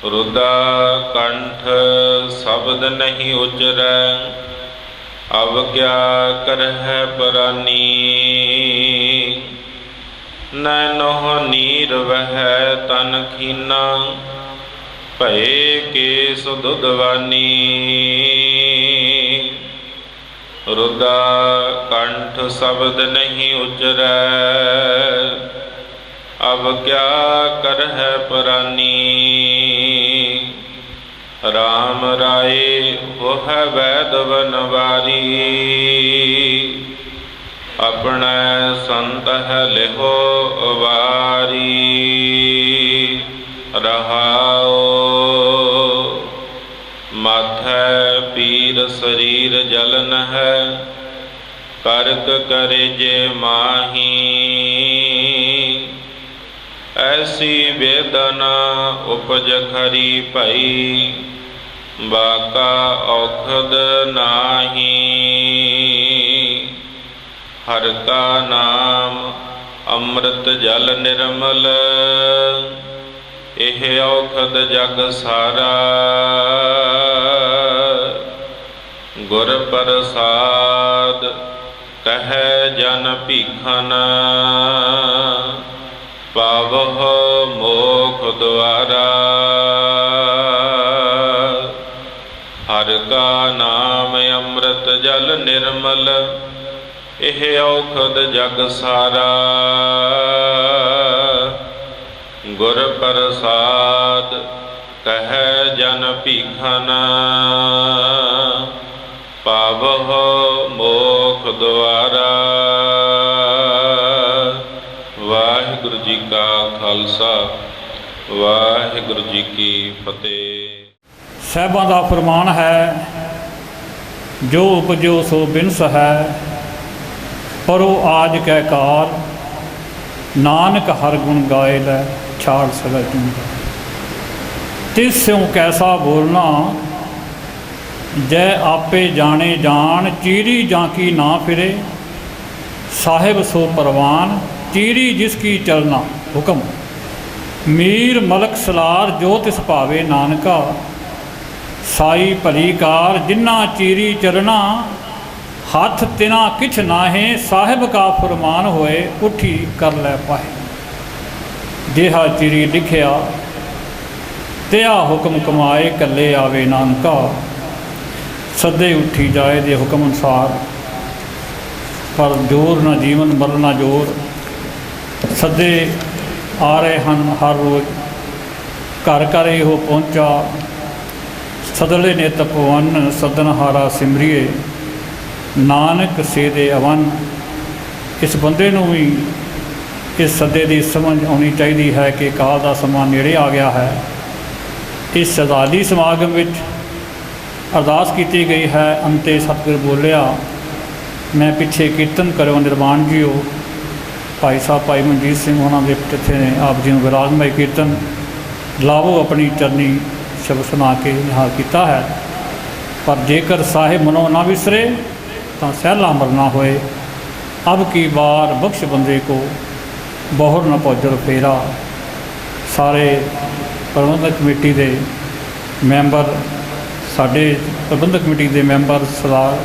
रुदा कंठ शब्द नहीं उचरै, अब क्या करह परानी। नैनो नीर वह तन खीना, भये के सुदुदवानी। रुदा कंठ शब्द नहीं उचरै, अब क्या करह परानी। राम राय वो है वैद बनवारी, अपने संत है लिहो वारी। रहाओ माथे पीर शरीर जलन है, करक करे जे माही। ऐसी वेदना उपज खरी भई, बाका औखद नाही। हर का नाम अमृत जल निर्मल, एह औखद जग सारा। गुर प्रसाद कह जन भीखन, पावह मोख द्वारा। हर का नाम अमृत जल निर्मल, एह औखद जग सारा। गुर प्रसाद कह जन भीखन, पावह मोख द्वारा। वाहिगुरु जी का खालसा, वाहिगुरु जी की फतेह। ਸਾਹਿਬਾਂ ਦਾ ਫਰਮਾਨ ਹੈ, ਜੋ ਉਪਜੋ ਸੋ ਬਿਨਸ ਹੈ, ਪਰੋ ਆਜ ਕੈ ਕਾਰ। ਨਾਨਕ ਹਰ ਗੁਣ ਗਾਏ ਲੈ, ਛਾੜ ਸਦਾ ਚੁੰਗਾ। ਤਿਸ ਸਿਉ ਕੈਸਾ ਬੋਲਣਾ, ਜੈ ਆਪੇ ਜਾਣੇ ਜਾਣ। ਚੀਰੀ ਜਾਂ ਕੀ ਨਾ ਫਿਰੇ, ਸਾਹਿਬ ਸੋ ਪਰਵਾਨ। ਚੀਰੀ ਜਿਸ ਕੀ ਚਲਣਾ ਹੁਕਮ, ਮੀਰ ਮਲਕ ਸਲਾਰ। ਜੋ ਤਿਸ ਭਾਵੇ ਨਾਨਕਾ, ਸਾਈ ਭਲੀ ਕਾਰ। ਜਿਨਾ ਚੀਰੀ ਚਰਣਾ, ਹੱਥ ਤਿਨਾ ਕਿਛ ਨਾਹੇ। ਸਾਹਿਬ ਕਾ ਫਰਮਾਨ ਹੋਏ, ਉੱਠੀ ਕਰ ਲੈ ਪਾਹੇ। ਜਿਹਾ ਚੀਰੀ ਲਿਖਿਆ, ਤਿਆ ਹੁਕਮ ਕਮਾਏ। ਕੱਲੇ ਆਵੇ ਨਾਨਕਾ, ਸੱਦੇ ਉੱਠੀ ਜਾਏ ਦੇ ਹੁਕਮ ਅਨੁਸਾਰ। ਪਰ ਜੋਰ ਨਾ ਜੀਵਨ ਮਰਨਾ ਜੋਰ, ਸੱਦੇ ਆ ਰਹੇ ਹਨ ਹਰ ਰੋਜ਼। ਘਰ ਘਰ ਇਹੋ ਪਹੁੰਚਾ, ਸਦਲੇ ਨੇ ਤਪਵਨ। ਸਦਨਹਾਰਾ ਸਿਮਰੀਏ, ਨਾਨਕ ਸੇ ਦੇ ਅਵਨ। ਇਸ ਬੰਦੇ ਨੂੰ ਵੀ ਇਸ ਸੱਦੇ ਦੀ ਸਮਝ ਆਉਣੀ ਚਾਹੀਦੀ ਹੈ ਕਿ ਕਾਲ ਦਾ ਸਮਾਂ ਨੇੜੇ ਆ ਗਿਆ ਹੈ। ਇਸ ਸ਼ਰਧਾਲੀ ਸਮਾਗਮ ਵਿੱਚ ਅਰਦਾਸ ਕੀਤੀ ਗਈ ਹੈ। ਅੰਤੇ ਸਤਿਗੁਰ ਬੋਲਿਆ, ਮੈਂ ਪਿੱਛੇ ਕੀਰਤਨ ਕਰੋ ਨਿਰਵਾਣ ਜੀਓ। ਭਾਈ ਸਾਹਿਬ ਭਾਈ ਮਨਜੀਤ ਸਿੰਘ ਉਹਨਾਂ ਦੇ ਜਿੱਥੇ ਨੇ ਆਪ ਜੀ ਨੂੰ ਵਿਰਾਜਮਾਈ ਕੀਰਤਨ ਲਾਵੋ। ਆਪਣੀ ਚਰਨੀ ਸ਼ਬਦ ਸੁਣਾ ਕੇ ਨਿਹਾਲ ਕੀਤਾ ਹੈ। ਪਰ ਜੇਕਰ ਸਾਹਿਬ ਮਨੋਂ ਨਾ ਵਿਸਰੇ, ਤਾਂ ਸਹਿਲਾ ਮਰਨਾ ਹੋਏ। ਅਬ ਕੀ ਬਾਰ ਬਖਸ਼ ਬੰਦੇ ਕੋ, ਬਹੁਰ ਨਾ ਪਹੁੰਚਰ ਫੇਰਾ। ਸਾਰੇ ਪ੍ਰਬੰਧਕ ਕਮੇਟੀ ਦੇ ਮੈਂਬਰ, ਸਾਡੇ ਪ੍ਰਬੰਧਕ ਕਮੇਟੀ ਦੇ ਮੈਂਬਰ ਸਰਦਾਰ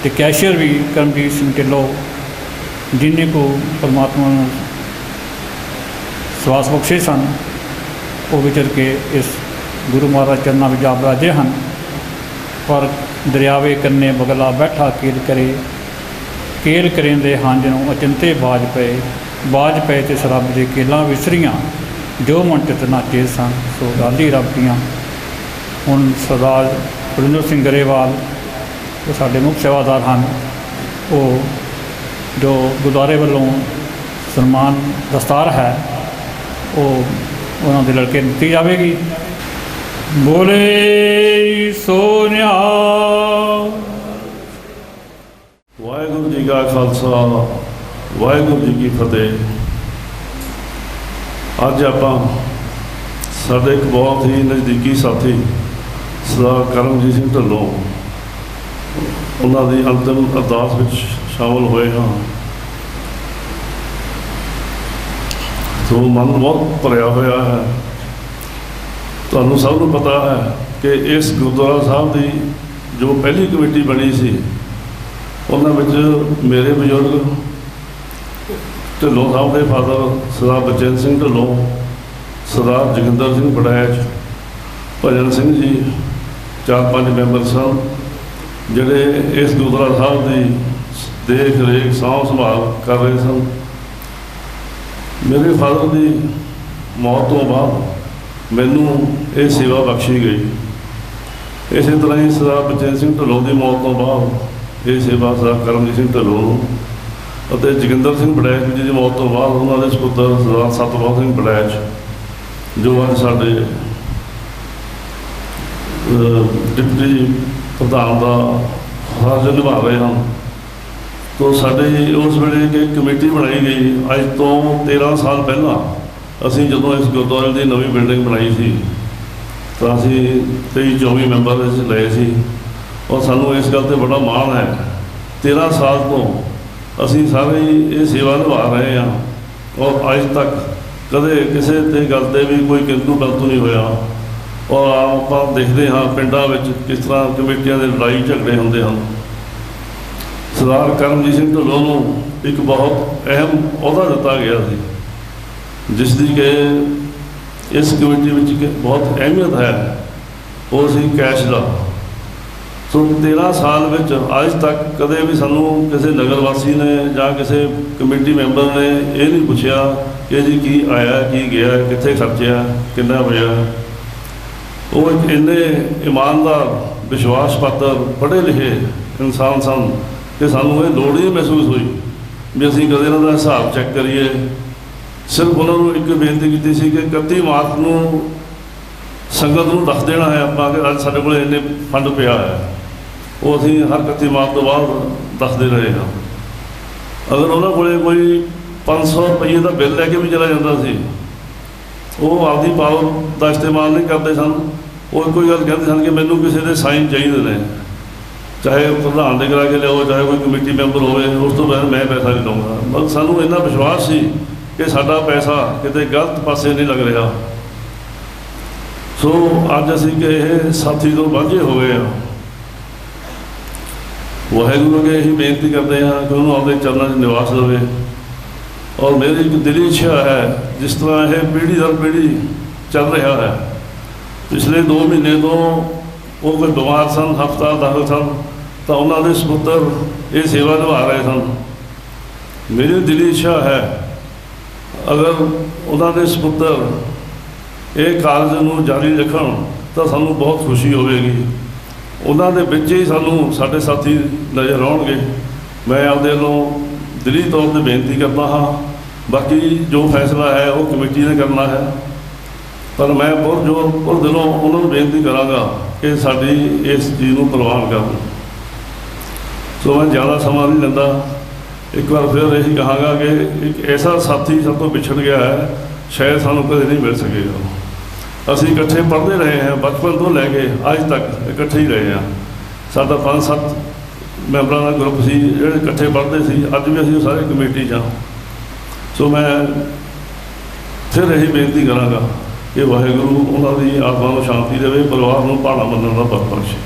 ਤੇ ਕੈਸ਼ੀਅਰ ਵੀ ਕਰਮਜੀਤ ਸਿੰਘ ਢਿੱਲੋਂ, ਜਿਨ੍ਹਾਂ ਕੋ ਪਰਮਾਤਮਾ ਨੂੰ ਸਵਾਸ ਬਖਸ਼ੇ ਸਨ, ਉਹ ਵਿਚਰ ਕੇ ਇਸ ਗੁਰੂ ਮਹਾਰਾਜ ਚਰਨਾਂ ਵਿੱਚ ਜਾ ਬਰਾਜੇ ਹਨ। ਪਰ ਦਰਿਆਵੇ ਕੰਨੇ ਬਗਲਾ ਬੈਠਾ ਕੀਲ ਕਰੇ, ਕੇਲ ਕਰੇਂਦੇ ਹੰਝ ਨੂੰ ਅਚਿੰਤੇ ਬਾਜ ਪਏ। ਬਾਜ ਪਏ ਤੇ ਸਰਬ ਦੇ ਕੇਲਾਂ ਵਿਸਰੀਆਂ, ਜੋ ਮਨ ਚਿਤ ਨਾਚੇ ਸਨ। ਸੋ ਗਾਲੀ ਰੱਬ ਦੀਆਂ। ਹੁਣ ਸਰਦਾਰ ਵਰਿੰਦਰ ਸਿੰਘ ਗਰੇਵਾਲ ਉਹ ਸਾਡੇ ਮੁੱਖ ਸੇਵਾਦਾਰ ਹਨ, ਉਹ ਜੋ ਗੁਰਦੁਆਰੇ ਵੱਲੋਂ ਸਨਮਾਨ ਦਸਤਾਰ ਹੈ ਉਹ ਉਹਨਾਂ ਦੇ ਲੜਕੇ ਨੂੰ ਦਿੱਤੀ ਜਾਵੇਗੀ। ਬੋਲੇ ਸੋ ਨਿਹਾਲ। ਵਾਹਿਗੁਰੂ ਜੀ ਕਾ ਖਾਲਸਾ, ਵਾਹਿਗੁਰੂ ਜੀ ਕੀ ਫਤਿਹ। ਅੱਜ ਆਪਾਂ ਸਾਡੇ ਇੱਕ ਬਹੁਤ ਹੀ ਨਜ਼ਦੀਕੀ ਸਾਥੀ ਸਰਦਾਰ ਕਰਮਜੀਤ ਸਿੰਘ ਢਿੱਲੋਂ, ਉਹਨਾਂ ਦੀ ਅੰਤਿਮ ਅਰਦਾਸ ਵਿੱਚ ਸ਼ਾਮਲ ਹੋਏ ਹਾਂ। ਸੋ ਮਨ ਬਹੁਤ ਭਰਿਆ ਹੋਇਆ ਹੈ। ਤੁਹਾਨੂੰ ਸਭ ਨੂੰ ਪਤਾ ਹੈ ਕਿ ਇਸ ਗੁਰਦੁਆਰਾ ਸਾਹਿਬ ਦੀ ਜੋ ਪਹਿਲੀ ਕਮੇਟੀ ਬਣੀ ਸੀ, ਉਹਨਾਂ ਵਿੱਚ ਮੇਰੇ ਬਜ਼ੁਰਗ ਢਿੱਲੋਂ ਸਾਹਿਬ ਦੇ ਫਾਦਰ ਸਰਦਾਰ ਬਚਨ ਸਿੰਘ ਢਿੱਲੋਂ, ਸਰਦਾਰ ਜੋਗਿੰਦਰ ਸਿੰਘ ਵੜੈਚ, ਭਜਨ ਸਿੰਘ ਜੀ, 4-5 ਮੈਂਬਰ ਸਨ ਜਿਹੜੇ ਇਸ ਗੁਰਦੁਆਰਾ ਸਾਹਿਬ ਦੀ ਦੇਖ ਰੇਖ ਸਾਂਭ ਸੰਭਾਲ ਕਰ ਰਹੇ ਸਨ। ਮੇਰੇ ਫਾਦਰ ਦੀ ਮੌਤ ਤੋਂ ਬਾਅਦ ਮੈਨੂੰ ਇਹ ਸੇਵਾ ਬਖਸ਼ੀ ਗਈ। ਇਸੇ ਤਰ੍ਹਾਂ ਹੀ ਸਰਦਾਰ ਬਚਨ ਸਿੰਘ ਢਿੱਲੋਂ ਦੀ ਮੌਤ ਤੋਂ ਬਾਅਦ ਇਹ ਸੇਵਾ ਸਰਦਾਰ ਕਰਮਜੀਤ ਸਿੰਘ ਢਿੱਲੋਂ ਨੂੰ ਅਤੇ ਜੋਗਿੰਦਰ ਸਿੰਘ ਵੜੈਚ ਜੀ ਦੀ ਮੌਤ ਤੋਂ ਬਾਅਦ ਉਹਨਾਂ ਦੇ ਸਪੁੱਤਰ ਸਰਦਾਰ ਸਤਪਾਲ ਸਿੰਘ ਵੜੈਚ, ਜੋ ਅੱਜ ਸਾਡੇ ਡਿਪਟੀ ਪ੍ਰਧਾਨ ਦਾ ਫਰਜ਼ ਨਿਭਾ ਰਹੇ ਹਨ। ਤੋਂ ਸਾਡੇ ਉਸ ਵੇਲੇ ਇੱਕ ਕਮੇਟੀ ਬਣਾਈ ਗਈ। ਅੱਜ ਤੋਂ 13 ਸਾਲ ਪਹਿਲਾਂ ਅਸੀਂ ਜਦੋਂ ਇਸ ਗੁਰਦੁਆਰੇ ਦੀ ਨਵੀਂ ਬਿਲਡਿੰਗ ਬਣਾਈ ਸੀ ਤਾਂ ਅਸੀਂ 23-24 ਮੈਂਬਰ ਇਸ ਲਏ ਸੀ, ਔਰ ਸਾਨੂੰ ਇਸ ਗੱਲ 'ਤੇ ਬੜਾ ਮਾਣ ਹੈ। 13 ਸਾਲ ਤੋਂ ਅਸੀਂ ਸਾਰੇ ਇਹ ਸੇਵਾ ਨਿਭਾ ਰਹੇ ਹਾਂ, ਔਰ ਅੱਜ ਤੱਕ ਕਦੇ ਕਿਸੇ ਤੇ ਗੱਲ 'ਤੇ ਵੀ ਕੋਈ ਕਿੰਤੂ ਪਰੰਤੂ ਨਹੀਂ ਹੋਇਆ। ਔਰ ਆਪਾਂ ਦੇਖਦੇ ਹਾਂ ਪਿੰਡਾਂ ਵਿੱਚ ਕਿਸ ਤਰ੍ਹਾਂ ਕਮੇਟੀਆਂ ਦੇ ਲੜਾਈ ਝਗੜੇ ਹੁੰਦੇ ਹਨ। ਸਰਦਾਰ ਕਰਮਜੀਤ ਸਿੰਘ ਢਿੱਲੋਂ ਨੂੰ ਇੱਕ ਬਹੁਤ ਅਹਿਮ ਅਹੁਦਾ ਦਿੱਤਾ ਗਿਆ ਸੀ, ਜਿਸ ਦੀ ਕਿ ਇਸ ਕਮੇਟੀ ਵਿੱਚ ਇੱਕ ਬਹੁਤ ਅਹਿਮੀਅਤ ਹੈ, ਉਹ ਸੀ ਕੈਸ਼ ਦਾ। ਸੋ 13 ਸਾਲ ਵਿੱਚ ਅੱਜ ਤੱਕ ਕਦੇ ਵੀ ਸਾਨੂੰ ਕਿਸੇ ਨਗਰ ਵਾਸੀ ਨੇ ਜਾਂ ਕਿਸੇ ਕਮੇਟੀ ਮੈਂਬਰ ਨੇ ਇਹ ਨਹੀਂ ਪੁੱਛਿਆ ਕਿ ਜੀ ਕੀ ਆਇਆ, ਕੀ ਗਿਆ, ਕਿੱਥੇ ਖਰਚਿਆ, ਕਿੰਨਾ ਹੋਇਆ। ਉਹ ਇੱਕ ਇੰਨੇ ਇਮਾਨਦਾਰ, ਵਿਸ਼ਵਾਸ ਪਾਤਰ, ਪੜ੍ਹੇ ਲਿਖੇ ਇਨਸਾਨ ਸਨ ਕਿ ਸਾਨੂੰ ਇਹ ਲੋੜ ਹੀ ਮਹਿਸੂਸ ਹੋਈ ਵੀ ਅਸੀਂ ਕਦੇ ਇਹਨਾਂ ਦਾ ਹਿਸਾਬ ਚੈੱਕ ਕਰੀਏ। ਸਿਰਫ ਉਹਨਾਂ ਨੂੰ ਇੱਕ ਬੇਨਤੀ ਕੀਤੀ ਸੀ ਕਿ 31 ਮਾਰਚ ਨੂੰ ਸੰਗਤ ਨੂੰ ਦੱਸ ਦੇਣਾ ਹੈ ਆਪਾਂ ਕਿ ਅੱਜ ਸਾਡੇ ਕੋਲ ਇੰਨੇ ਫੰਡ ਪਿਆ ਹੈ। ਉਹ ਅਸੀਂ ਹਰ 31 ਮਾਰਚ ਤੋਂ ਬਾਅਦ ਦੱਸਦੇ ਰਹੇ ਹਾਂ। ਅਗਰ ਉਹਨਾਂ ਕੋਲ ਕੋਈ 500 ਰੁਪਏ ਦਾ ਬਿੱਲ ਲੈ ਕੇ ਵੀ ਚਲਾ ਜਾਂਦਾ ਸੀ, ਉਹ ਆਪਦੀ ਪਾਵਰ ਦਾ ਇਸਤੇਮਾਲ ਨਹੀਂ ਕਰਦੇ ਸਨ। ਉਹ ਇੱਕੋ ਹੀ ਗੱਲ ਕਹਿੰਦੇ ਸਨ ਕਿ ਮੈਨੂੰ ਕਿਸੇ ਦੇ ਸਾਈਨ ਚਾਹੀਦੇ ਨੇ, ਚਾਹੇ ਪ੍ਰਧਾਨ ਦੇ ਕਰਾ ਕੇ ਲਿਆਓ, ਚਾਹੇ ਕੋਈ ਕਮੇਟੀ ਮੈਂਬਰ ਹੋਵੇ, ਉਸ ਤੋਂ ਬਾਅਦ ਮੈਂ ਪੈਸਾ ਨਹੀਂ ਲਊਂਗਾ। ਬਸ ਸਾਨੂੰ ਇੰਨਾ ਵਿਸ਼ਵਾਸ ਸੀ ਕਿ ਸਾਡਾ ਪੈਸਾ ਕਿਤੇ ਗਲਤ ਪਾਸੇ ਨਹੀਂ ਲੱਗ ਰਿਹਾ। ਸੋ ਅੱਜ ਅਸੀਂ ਕਿ ਇਹ ਸਾਥੀ ਤੋਂ ਵਾਂਝੇ ਹੋ ਗਏ ਹਾਂ। ਵਾਹਿਗੁਰੂ ਅੱਗੇ ਇਹੀ ਬੇਨਤੀ ਕਰਦੇ ਹਾਂ ਕਿ ਉਹਨੂੰ ਆਪਦੇ ਚਰਨਾਂ 'ਚ ਨਿਵਾਸ ਦੇਵੇ। ਔਰ ਮੇਰੀ ਇੱਕ ਦਿਲੀ ਇੱਛਾ ਹੈ, ਜਿਸ ਤਰ੍ਹਾਂ ਇਹ ਪੀੜ੍ਹੀ ਦਰ ਪੀੜ੍ਹੀ ਚੱਲ ਰਿਹਾ ਹੈ, ਪਿਛਲੇ 2 ਮਹੀਨੇ ਤੋਂ ਉਹ ਕੋਈ ਬਿਮਾਰ ਸਨ, ਹਸਪਤਾਲ ਦਾਖਲ ਸਨ, ਤਾਂ ਉਹਨਾਂ ਦੇ ਸਪੁੱਤਰ ਇਹ ਸੇਵਾ ਨਿਭਾ ਰਹੇ ਸਨ। ਮੇਰੀ ਦਿਲੀ ਇੱਛਾ ਹੈ ਅਗਰ ਉਹਨਾਂ ਦੇ ਸਪੁੱਤਰ ਇਹ ਕਾਰਜ ਨੂੰ ਜਾਰੀ ਰੱਖਣ ਤਾਂ ਸਾਨੂੰ ਬਹੁਤ ਖੁਸ਼ੀ ਹੋਵੇਗੀ। ਉਹਨਾਂ ਦੇ ਵਿੱਚ ਹੀ ਸਾਨੂੰ ਸਾਡੇ ਸਾਥੀ ਨਜ਼ਰ ਆਉਣਗੇ। ਮੈਂ ਆਪਦੇ ਵੱਲੋਂ ਦਿਲੀ ਤੌਰ 'ਤੇ ਬੇਨਤੀ ਕਰਦਾ ਹਾਂ, ਬਾਕੀ ਜੋ ਫੈਸਲਾ ਹੈ ਉਹ ਕਮੇਟੀ ਨੇ ਕਰਨਾ ਹੈ, ਪਰ ਮੈਂ ਬਹੁਤ ਦਿਲੋਂ ਉਹਨਾਂ ਨੂੰ ਬੇਨਤੀ ਕਰਾਂਗਾ ਕਿ ਸਾਡੀ ਇਸ ਚੀਜ਼ ਨੂੰ ਪ੍ਰਵਾਨ ਕਰਨ। ਸੋ ਮੈਂ ਜ਼ਿਆਦਾ ਸਮਾਂ ਨਹੀਂ ਲੈਂਦਾ। ਇੱਕ ਵਾਰ ਫਿਰ ਇਹੀ ਕਹਾਂਗਾ ਕਿ ਇੱਕ ਐਸਾ ਸਾਥੀ ਸਭ ਤੋਂ ਵਿਛੜ ਗਿਆ ਹੈ, ਸ਼ਾਇਦ ਸਾਨੂੰ ਕਦੇ ਨਹੀਂ ਮਿਲ ਸਕੇਗਾ। ਅਸੀਂ ਇਕੱਠੇ ਪੜ੍ਹਦੇ ਰਹੇ ਹਾਂ, ਬਚਪਨ ਤੋਂ ਲੈ ਕੇ ਅੱਜ ਤੱਕ ਇਕੱਠੇ ਹੀ ਰਹੇ ਹਾਂ। ਸਾਡਾ 5-7 ਮੈਂਬਰਾਂ ਦਾ ਗਰੁੱਪ ਸੀ ਜਿਹੜੇ ਇਕੱਠੇ ਪੜ੍ਹਦੇ ਸੀ। ਅੱਜ ਵੀ ਅਸੀਂ ਸਾਰੇ ਕਮੇਟੀ 'ਚ ਹਾਂ। ਸੋ ਮੈਂ ਫਿਰ ਇਹੀ ਬੇਨਤੀ ਕਰਾਂਗਾ ਕਿ ਵਾਹਿਗੁਰੂ ਉਹਨਾਂ ਦੀ ਆਤਮਾ ਨੂੰ ਸ਼ਾਂਤੀ ਦੇਵੇ, ਪਰਿਵਾਰ ਨੂੰ ਭਾਣਾ ਮੰਨਣ ਦਾ ਬਲ ਬਖਸ਼ੇ।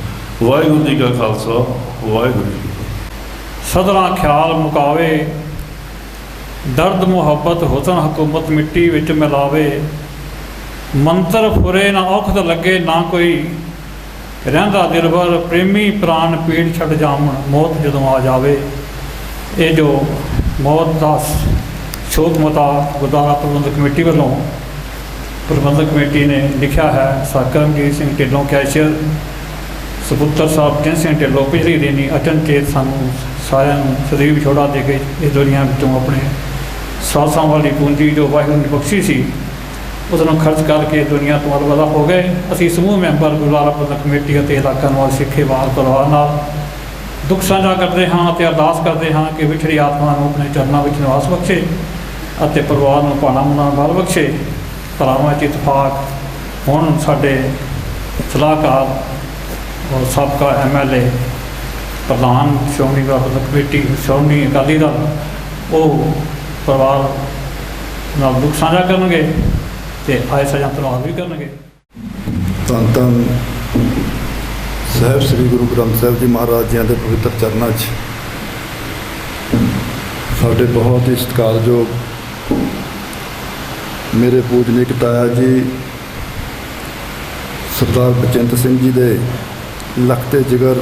ਵਾਹਿਗੁਰੂ ਜੀ ਕਾ ਖਾਲਸਾ, ਵਾਹਿਗੁਰੂ ਜੀ ਕੀ ਫਤਿਹ। ਸਦਰਾਂ ਖਿਆਲ ਮੁਕਾਵੇ, ਦਰਦ ਮੁਹੱਬਤ ਹੁਸਨ ਹਕੂਮਤ ਮਿੱਟੀ ਵਿੱਚ ਮਿਲਾਵੇ। ਮੰਤਰ ਫੁਰੇ ਨਾ ਔਖਦ ਲੱਗੇ ਨਾ ਕੋਈ, ਰਹਿੰਦਾ ਦਿਲਬਰ ਪ੍ਰੇਮੀ ਪ੍ਰਾਣ ਪੀੜ ਛੱਡ ਜਾਵਣ ਮੌਤ ਜਦੋਂ ਆ ਜਾਵੇ। ਇਹ ਜੋ ਮੌਤ ਦਾ ਸ਼ੋਕ ਮਤਾ ਗੁਰਦੁਆਰਾ ਪ੍ਰਬੰਧਕ ਕਮੇਟੀ ਵੱਲੋਂ ਪ੍ਰਬੰਧਕ ਕਮੇਟੀ ਨੇ ਲਿਖਿਆ ਹੈ। ਕਰਮਜੀਤ ਸਿੰਘ ਢਿੱਲੋਂ ਕੈਸ਼ੀਅਰ, ਸਪੁੱਤਰ ਸਾਹਿਬ ਚੰਦ ਸਿੰਘ ਢਿੱਲੋਂ ਪਿਛਲੀ ਦਿਨੀ ਅਚਨਚੇਤ ਸਾਨੂੰ ਸਾਰਿਆਂ ਨੂੰ ਸਦੀਵ ਵਿਛੋੜਾ ਦੇ ਕੇ ਇਸ ਦੁਨੀਆ ਵਿੱਚੋਂ ਆਪਣੇ ਸਾਸਾਂ ਵਾਲੀ ਪੂੰਜੀ ਜੋ ਵਾਹਿਗੁਰੂ ਨੇ ਬਖਸ਼ੀ ਸੀ ਉਸ ਨੂੰ ਖਰਚ ਕਰਕੇ ਦੁਨੀਆ ਤੋਂ ਅਲਵਿਦਾ ਹੋ ਗਏ। ਅਸੀਂ ਸਮੂਹ ਮੈਂਬਰ ਗੁਰਦੁਆਰਾ ਪ੍ਰਬੰਧਕ ਕਮੇਟੀ ਅਤੇ ਇਲਾਕਾ ਨਿਵਾਸੀ ਸਿੱਖੇਵਾਲ ਪਰਿਵਾਰ ਨਾਲ ਦੁੱਖ ਸਾਂਝਾ ਕਰਦੇ ਹਾਂ ਅਤੇ ਅਰਦਾਸ ਕਰਦੇ ਹਾਂ ਕਿ ਵਿਛੜੀ ਆਤਮਾ ਨੂੰ ਆਪਣੇ ਚਰਨਾਂ ਵਿੱਚ ਨਿਵਾਸ ਬਖਸ਼ੇ ਅਤੇ ਪਰਿਵਾਰ ਨੂੰ ਭਾਣਾ ਮਨਾ ਬਲ ਬਖਸ਼ੇ। ਭਰਾਵਾਂ 'ਚ ਇਤਫਾਕ ਹੁਣ ਸਾਡੇ ਸਲਾਹਕਾਰ ਔਰ ਸਾਬਕਾ MLA ਪ੍ਰਧਾਨ ਸ਼੍ਰੋਮਣੀ ਪ੍ਰਬੰਧਕ ਕਮੇਟੀ ਸ਼੍ਰੋਮਣੀ ਅਕਾਲੀ ਦਲ ਉਹ ਪਰਿਵਾਰ ਨਾਲ ਦੁੱਖ ਸਾਂਝਾ ਕਰਨਗੇ ਅਤੇ ਆਏ ਸਜਾਂ ਧੰਨਵਾਦ ਵੀ ਕਰਨਗੇ। ਧੰਨ ਧੰਨ ਸਾਹਿਬ ਸ੍ਰੀ ਗੁਰੂ ਗ੍ਰੰਥ ਸਾਹਿਬ ਜੀ ਮਹਾਰਾਜ ਜੀਆਂ ਦੇ ਪਵਿੱਤਰ ਚਰਨਾਂ 'ਚ ਸਾਡੇ ਬਹੁਤ ਹੀ ਸਤਿਕਾਰਯੋਗ ਮੇਰੇ ਪੂਜਨੀਕ ਤਾਇਆ ਜੀ ਸਰਦਾਰ ਬਚਿੰਤ ਸਿੰਘ ਜੀ ਦੇ ਲਖਤੇ ਜਿਗਰ